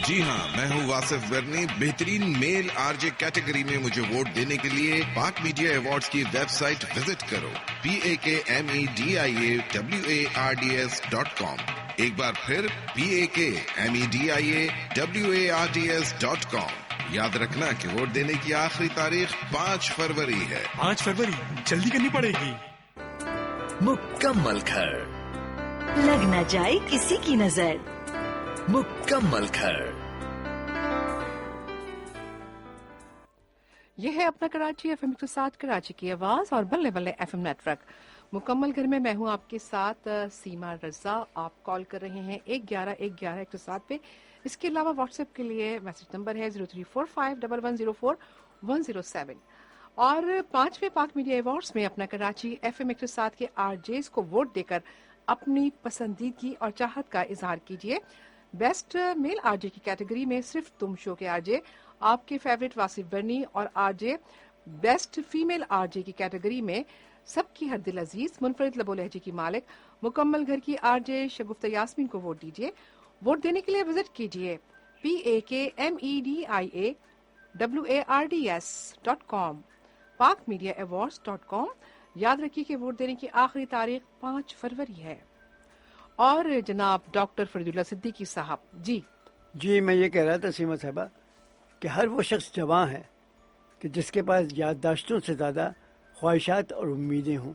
जी हाँ, मैं हूँ वासिफ वर्नी। बेहतरीन मेल आरजे कैटेगरी में मुझे वोट देने के लिए पाक मीडिया अवार्ड्स की वेबसाइट विजिट करो, PAKMEDIAWARDS.com। एक बार फिर PAKMEDIAWARDS.com। याद रखना कि वोट देने की आखिरी तारीख 5 फरवरी है। 5 फरवरी जल्दी करनी पड़ेगी। मुकम्मल घर, लग न जाए किसी की नजर। मुकम्मल घर। यह है अपना कराची एफएम 107 कराची की आवाज और बल्ले बल्ले एफएम नेटवर्क। मुकम्मल घर में मैं हूं आपके साथ सीमा रजा। आप कॉल कर रहे हैं 111-111-107 पे। इसके अलावा व्हाट्सएप के लिए मैसेज नंबर है 03451104-107। और 5वें पाक मीडिया अवार्ड्स में अपना कराची एफएम 107 के आरजेस को वोट देकर अपनी पसंदीदगी और चाहत का इजहार कीजिए। बेस्ट मेल आरजे की कैटेगरी में सिर्फ तुम शो के आरजे आपके फेवरेट वासिफ बर्नी और आरजे बेस्ट फीमेल आरजे की कैटेगरी में सबकी हर दिल अजीज मुनफरिद लबो लहजे की मालिक मुकम्मल घर की आरजे शगुफ्ता यास्मीन को वोट दीजिए। वोट देने के लिए विजिट कीजिए PAKMEDIAWARDS.com, pakmediaawards.com। याद रखिए कि वोट देने की आखिरी तारीख 5 फरवरी है। और जनाब डॉक्टर फरीदुल्लाह सिद्दीकी साहब जी मैं ये कह रहा था सीमा साहबा कि हर वो शख्स जवां है कि जिसके पास याददाश्तों से ज़्यादा ख्वाहिशात और उम्मीदें हों।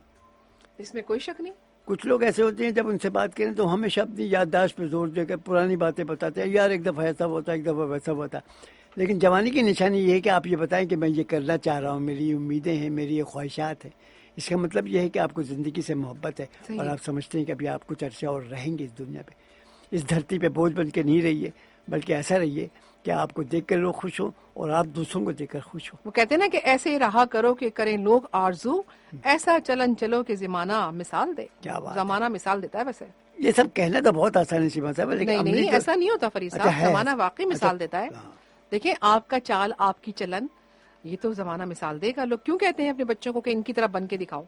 इसमें कोई शक नहीं। कुछ लोग ऐसे होते हैं जब उनसे बात करें तो हमेशा अपनी याददाश्त पे जोर देकर पुरानी बातें बताते हैं, यार एक दफ़ा ऐसा होता, एक दफ़ा वैसा होता। लेकिन जवानी की निशानी ये है कि आप ये बताएं कि मैं ये करना चाह रहा हूँ, मेरी उम्मीदें हैं, मेरी ये ख्वाहिशात हैं। इसका मतलब ये है कि आपको ज़िंदगी से मोहब्बत है और आप समझते हैं कि अभी आप कुछ अरसा और रहेंगे इस दुनिया पे। इस धरती पे बोझ बन के नहीं रहिए, बल्कि ऐसा रहिए कि आपको देखकर लोग खुश हो और आप दूसरों को देखकर खुश हो। वो कहते हैं ना कि ऐसे रहा करो कि करें लोग आरजू, ऐसा चलन चलो कि ज़माना मिसाल दे। क्या बात, ज़माना मिसाल देता है। वैसे ये सब कहना तो बहुत आसान है सीमा साहब, लेकिन नहीं ऐसा नहीं होता फरीद साहब। ज़माना वाकई मिसाल देता है। देखिए आपका चाल, आपकी चलन, ये तो ज़माना मिसाल देगा। लोग क्यों कहते हैं अपने बच्चों को कि इनकी तरह बन के दिखाओ?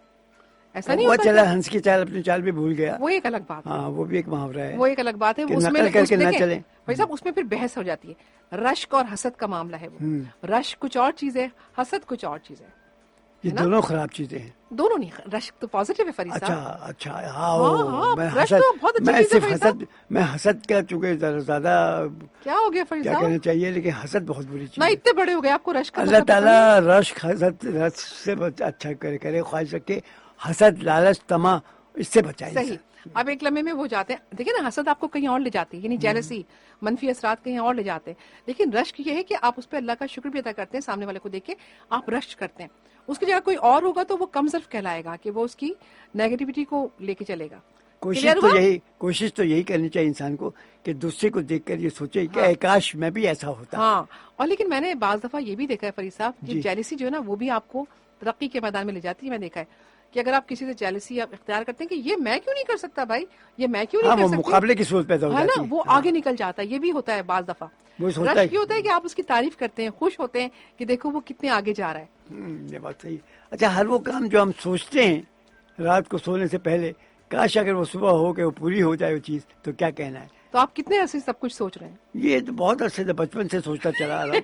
ऐसा नहीं होता। चला हंस की चाल अपनी चाल भी भूल गया, वो एक अलग बात है। हाँ, वो भी एक मुहावरा है, वो एक अलग बात है। उसमें करके ना चले भाई साहब, उसमें फिर बहस हो जाती है। रश्क और हसद का मामला है वो। रश्क कुछ और चीज है, हसद कुछ और चीज है। ये दोनों खराब चीजें हैं। दोनों नहीं, रश्क तो पॉजिटिव है फरीद साहब। अच्छा मैं हसद का चूंकि ज्यादा क्या हो गया फरीद क्या साहब? कहना चाहिए, लेकिन हसद बहुत बुरी चीज ना, इतने बड़े हो गए आपको रश्क। अल्लाह ताला रश्क हसद से अच्छा करे ख्वाहिश रखे, हसद लालच तमा इससे बचाए। सही। अब एक लम्हे में वो जाते हैं, देखिए ना, हसद आपको कहीं और ले जाती है, यानी जेलसी, मनफी असरात कहीं और ले जाते हैं। लेकिन रश्क ये है कि आप उस पर अल्लाह का शुक्र भी अदा करते हैं, सामने वाले को देख के आप रश्क करते हैं। उसकी जगह कोई और होगा तो वो कम ज़र्फ कहलाएगा कि वो उसकी नेगेटिविटी को लेके चलेगा। कोशिश तो यही करनी चाहिए इंसान को कि दूसरे को देखकर ये सोचे कि काश मैं भी ऐसा होता। हाँ, और लेकिन मैंने बाज दफा ये भी देखा है फरीद साहब कि जेलसी जो है ना, वो भी आपको तरक्की के मैदान में ले जाती है। मैं देखा है कि अगर आप किसी से जेलसी आप इख्तियार करते हैं कि ये मैं क्यों नहीं कर सकता भाई, ये मैं क्यों नहीं कर सकती, मुकाबले की सोच पैदा हो जाती है ना, वो आगे निकल जाता है। ये भी होता है बाज दफा। रश्क ये होता है कि आप उसकी तारीफ करते हैं, खुश होते हैं कि देखो वो कितने आगे जा रहा है। ये बात सही। अच्छा, हर वो काम जो हम सोचते हैं रात को सोने से पहले, काश अगर वो सुबह हो के वो पूरी हो जाए वो चीज, तो क्या कहना है? तो आप कितने अरसे सब कुछ सोच रहे हैं? ये तो बहुत अरसे से, बचपन से सोचता चला आ रहा हूँ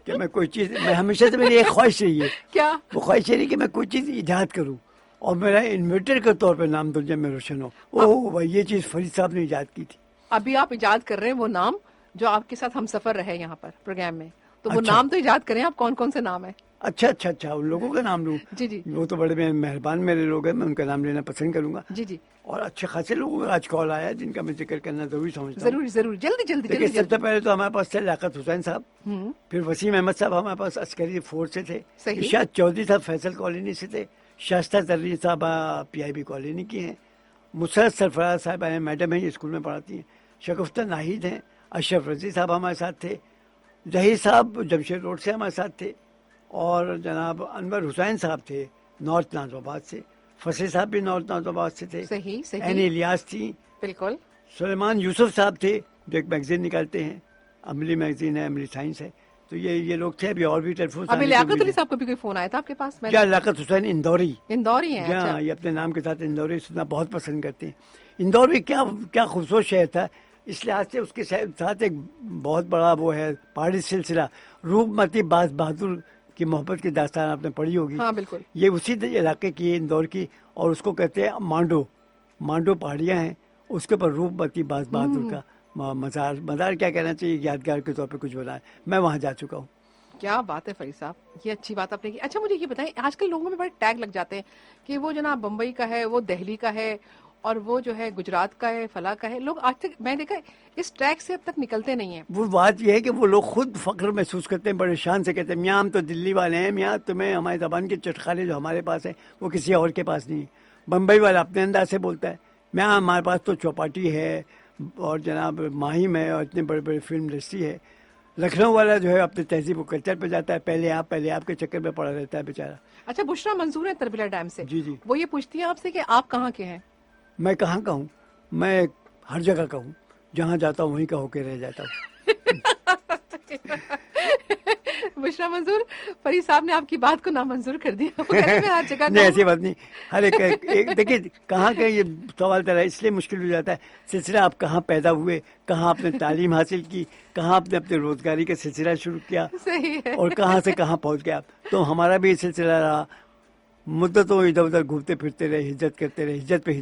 कि मैं कोई चीज, मैं हमेशा से मेरी एक ख्वाहिश रही है। क्या वो ख्वाहिश रही कि मैं कोई चीज इजाद करूँ और मेरा इन्वेंटर के तौर पे नाम दुनिया में रोशन हो। ओह भाई, ये चीज फरीद साहब ने इजाद की थी। अभी आप इजाद कर रहे हैं वो नाम जो आपके साथ हम सफर रहे यहाँ पर प्रोग्राम में, तो वो नाम तो इजाद करें आप, कौन कौन से नाम है? अच्छा उन लोगों का नाम लूँ? जी जी वो तो बड़े मेहरबान मेरे लोग हैं, मैं उनका नाम लेना पसंद करूंगा। जी जी और अच्छे खासे लोगों का आज कॉल आया जिनका मैं जिक्र करना जरूरी समझता हूँ। जरूर जरूर, जल्दी जल्दी देखिए, जल्दी सबसे पहले तो हमारे पास थे लियाकत हुसैन साहब, हम्म, फिर वसीम अहमद साहब हमारे पास अस्करी फोर्स से थे, सही। इरशाद चौधरी साहब फैसल कॉलोनी से थे, शास्ता तर्री साहब PIB कॉलोनी की हैं, मुसरत सरफराज साहब मैडम हैं, स्कूल में पढ़ाती हैं, शगुफ्ता नाहिद हैं, अशरफ रजी साहब हमारे साथ थे, जहीर साहब जमशेद रोड से हमारे साथ थे, और जनाब अनवर हुसैन साहब थे नॉर्थ नाजोबाद से, फसे साहब भी नॉर्थ नाजोबाद से थे, सही सही, एनी इलियास थी, बिल्कुल, सुलेमान यूसुफ साहब थे जो एक मैगजीन निकालते हैं, अमली मैगजीन है, अमली साइंस है, तो ये लोग थे। अभी और भी टेलीफोन अभी लियाकत अली साहब को भी कोई फोन आया था आपके पास? क्या? लियाकत हुसैन इंदौरी इंदौरी हैं? क्या? अच्छा। ये अपने नाम के साथ इंदौरी सुनना बहुत पसंद करते हैं। इंदौर भी क्या खूबसूरत शहर था, इस लिहाज से उसके साथ एक बहुत बड़ा वो है पहाड़ी सिलसिला, रूपमती बाज बहादुर की मोहब्बत की दास्तान आपने पढ़ी होगी। हाँ बिल्कुल। ये उसी इलाके की है, इंदौर की, और उसको कहते हैं मांडो पहाड़ियाँ हैं, उसके ऊपर रूपमती बाज बहादुर का मज़ार क्या कहना चाहिए, यादगार के तौर पे कुछ बना है। मैं वहाँ जा चुका हूँ। क्या बात है फरीद साहब, ये अच्छी बात आपने की। अच्छा मुझे ये बताएं, आजकल लोगों में बड़े टैग लग जाते हैं कि वो जनाब बम्बई का है, वो दिल्ली का है, और वो जो है गुजरात का है, फला का है। लोग आज तक मैं देखा इस ट्रैक से अब तक निकलते नहीं है। वो बात यह है कि वो लोग खुद फख्र महसूस करते हैं, बड़े शान से कहते हैं मियाँ हम तो दिल्ली वाले हैं, मियाँ तुम्हें हमारी ज़बान के चटखाने जो हमारे पास है वो किसी और के पास नहीं है। बम्बई वाला अपने अंदाज से बोलता है, मियाँ हमारे पास तो चौपाटी है और जनाब माहिम है और इतने बड़े बड़े फिल्म इंडस्ट्री है। लखनऊ वाला जो है अपने तहजीब व कल्चर पे जाता है, पहले आप के चक्कर में पड़ा रहता है बेचारा। अच्छा, बुशरा मंसूर है तरबिला डैम से, जी जी, वो ये पूछती है आपसे कि आप कहाँ के हैं? मैं कहाँ का हूँ? मैं हर जगह का हूँ, जहाँ जाता हूँ वहीं का होके रह जाता हूँ। बुशरा मंसूर, फरीद साहब ने आपकी बात को नामंजूर कर दिया। हर जगह नहीं ऐसी बात नहीं, हर एक देखिए कहाँ का ये सवाल तरह इसलिए मुश्किल हो जाता है सिलसिला, आप कहाँ पैदा हुए, कहाँ आपने तालीम हासिल की, कहाँ आपने अपने रोजगारी का सिलसिला शुरू किया, सही है, और कहाँ से कहाँ पहुँच गया। तो हमारा भी ये सिलसिला रहा, मुद्दतों इधर उधर घूमते फिरते रहे, हिज्जत करते रहे, हिज्जत पे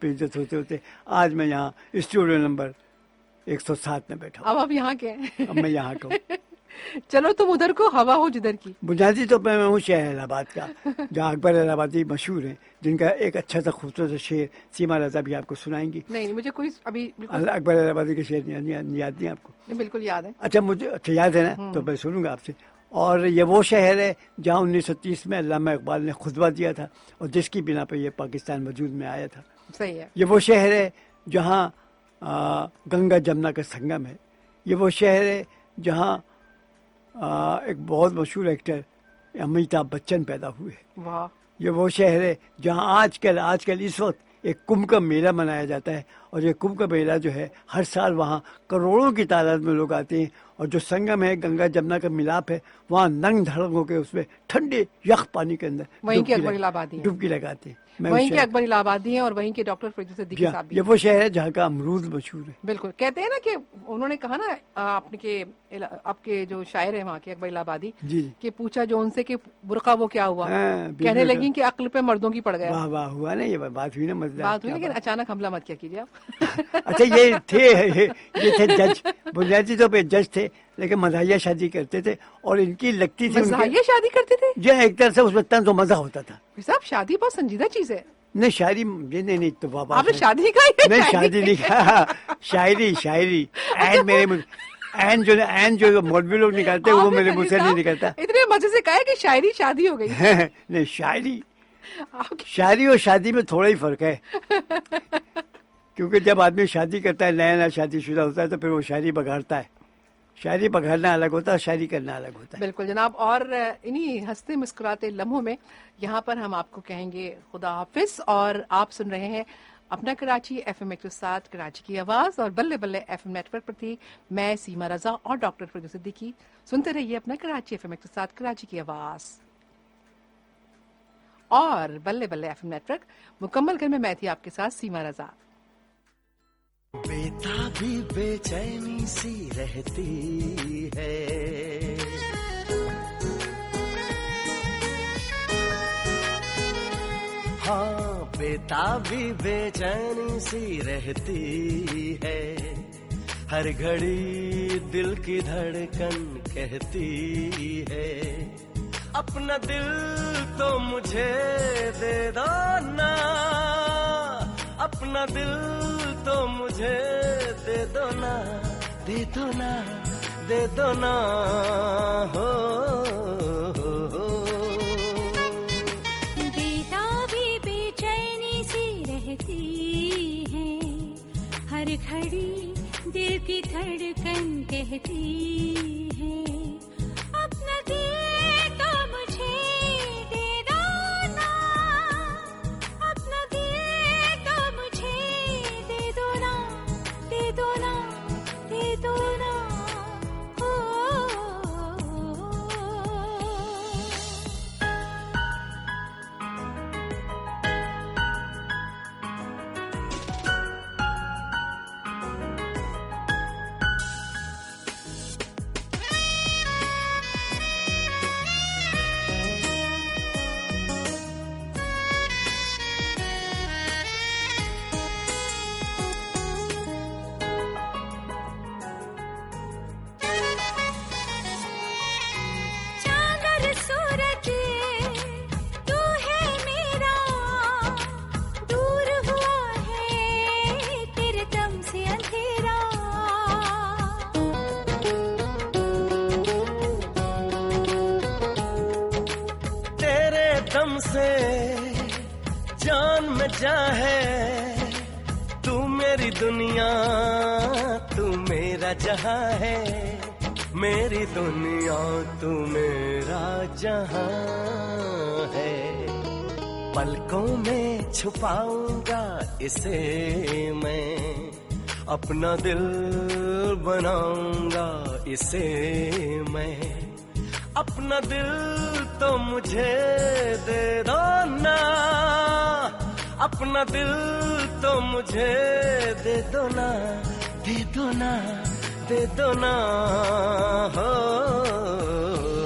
हिज्जत होते होते आज मैं यहाँ स्टूडियो नंबर 107 में बैठा हूँ। अब आप यहाँ के हैं? अब मैं यहाँ का हूँ। चलो तुम उधर को हवा हो जिधर की। बुनियादी तो मैं हूँ शहर इलाहाबाद का, जहाँ अकबर इलाहाबादी मशहूर हैं, जिनका एक अच्छा सा खूबसूरत शेर सीमा रजा भी आपको सुनाएंगी। नहीं मुझे कोई अभी अकबर इलाहाबादी के शेर याद नहीं आपको? बिल्कुल याद है। अच्छा मुझे याद है ना, तो मैं सुनूंगा आपसे। और ये वो शहर है जहाँ 1930 में अल्लामा इकबाल ने खुतबा दिया था और जिसकी बिना पर यह पाकिस्तान वजूद में आया था। सही है। ये वो शहर है जहाँ गंगा जमुना का संगम है। ये वो शहर है जहाँ एक बहुत मशहूर एक्टर अमिताभ बच्चन पैदा हुए। वाह। ये वो शहर है जहाँ आजकल इस वक्त एक कुंभ का मेला मनाया जाता है, और ये कुंभ का मेला जो है हर साल वहाँ करोड़ों की तादाद में लोग आते हैं, और जो संगम है गंगा जमुना का मिलाप है, वहाँ नंग धड़क होकर उसमें ठंडे यख पानी के अंदर वहीं के अकबर इलाहाबादी डुबकी लगाते हैं। वहीं के अकबर इलाहाबादी हैं और वहीं के डॉक्टर फरीद सिद्दीकी साहब भी। ये वो शहर है जहाँ का अमरूद मशहूर है। बिल्कुल, कहते हैं ना कि उन्होंने कहा ना आपके जो शायर है वहाँ के अकबर इलाहाबादी कि पूछा जो उनसे कि बुरका वो क्या हुआ, कहने लगी कि अक्ल पे मर्दों की पड़ गया। वाह वाह हुआ ना, ये बात हुई ना, बात हुई, लेकिन अचानक हमला मत क्या कीजिए आप। अच्छा ये थे जज, बुनियादी तौर पे जज थे, लेकिन मज़ाहिया शादी करते थे और इनकी लगती थी। मज़ाहिया शादी करते थे जी, एक तरह से उसमें तंज और मजा होता था। साहब शादी बहुत संजीदा चीज है। नहीं शायरी नहीं तो बाबा आपने शादी नहीं कहा? नहीं शादी नहीं कहा, शायरी एन जो मौलवी लोग निकालते हैं वो मेरे मुँह से नहीं निकलता। इतने मजे से कहा कि शायरी शादी हो गई। नहीं शायरी और शादी में थोड़ा ही फर्क है, क्योंकि जब आदमी शादी करता है, नया शादीशुदा होता है, तो फिर वो शायरी बघाड़ता है। शायरी बघाड़ना अलग होता है, शायरी करना अलग होता है। बिल्कुल जनाब, और इन्हीं हंसते मुस्कुराते लम्हों में यहाँ पर हम आपको कहेंगे खुदा हाफिज। और आप सुन रहे हैं अपना कराची FM 107 कराची की आवाज, और बल्ले बल्ले FM नेटवर्क पर थी मैं सीमा रजा और डॉक्टर फरीद सिद्दीकी। सुनते रहिए अपना कराची FM 107 कराची की आवाज और बल्ले बल्ले FM नेटवर्क। मुकम्मल घर में मैं थी आपके साथ सीमा रजा। बेताबी बेचैनी सी रहती है, हाँ बेताबी बेचैनी सी रहती है, हर घड़ी दिल की धड़कन कहती है अपना दिल तो मुझे दे दो ना, अपना दिल तो मुझे दे दो ना, दे दो ना, दे दो ना, हो, हो। बेताबी बेचैनी सी रहती है, हर घड़ी दिल की धड़कन कहती है, अपना दिल तो मुझे दे दो ना, अपना दिल तो मुझे दे दो ना, दे दो ना, दे दो ना, ओ, चांद और सूरज तू है मेरा, दूर हुआ है तेरे दम से अंधेरा, तेरे दम से जान में जा है, तू मेरी दुनिया, तू मेरा जहां है, मेरी दुनिया तू मेरा जहां है, पलकों में छुपाऊंगा इसे मैं, अपना दिल बनाऊंगा इसे मैं, अपना दिल तो मुझे दे दो ना, अपना दिल तो मुझे दे दो ना, दे दो ना, दे दो ना, हो,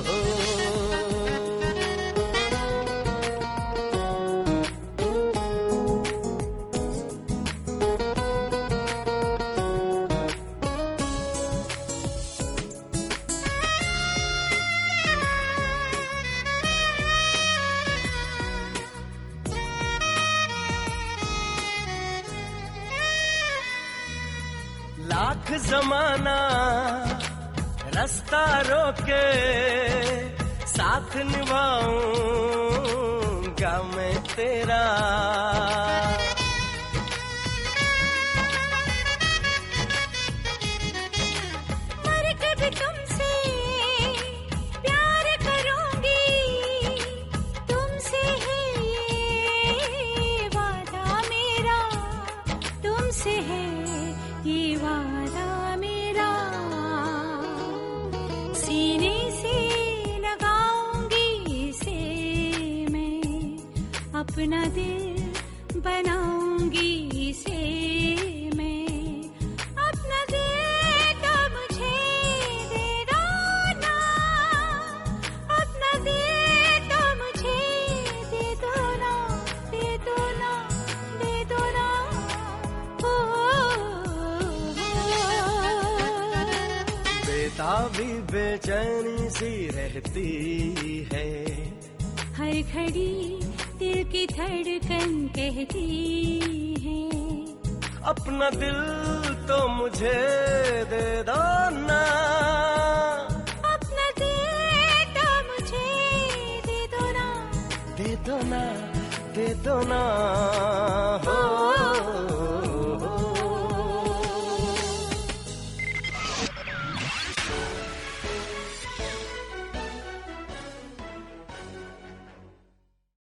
हो। लाख जमाना रास्ता रोके, साथ निभाऊंगा मैं तेरा, मर के भी तुमसे प्यार करूंगी, तुमसे है ये वादा मेरा, तुमसे है ये वादा मेरा, सीने से लगाऊंगी इसे मैं, अपना दिल बनाऊंगी इसे मैं, अपना दिल तो मुझे दे दो ना, अपना दिल तो मुझे दे दो ना, दे दो ना, दे दो ना, ओ, बेताबी बेचैनी सी रहती है, हर घड़ी दिल की धड़कन कहती है, अपना दिल तो मुझे दे दो ना, अपना दिल तो मुझे दे दो ना, दे दो ना, दे दो ना, हो,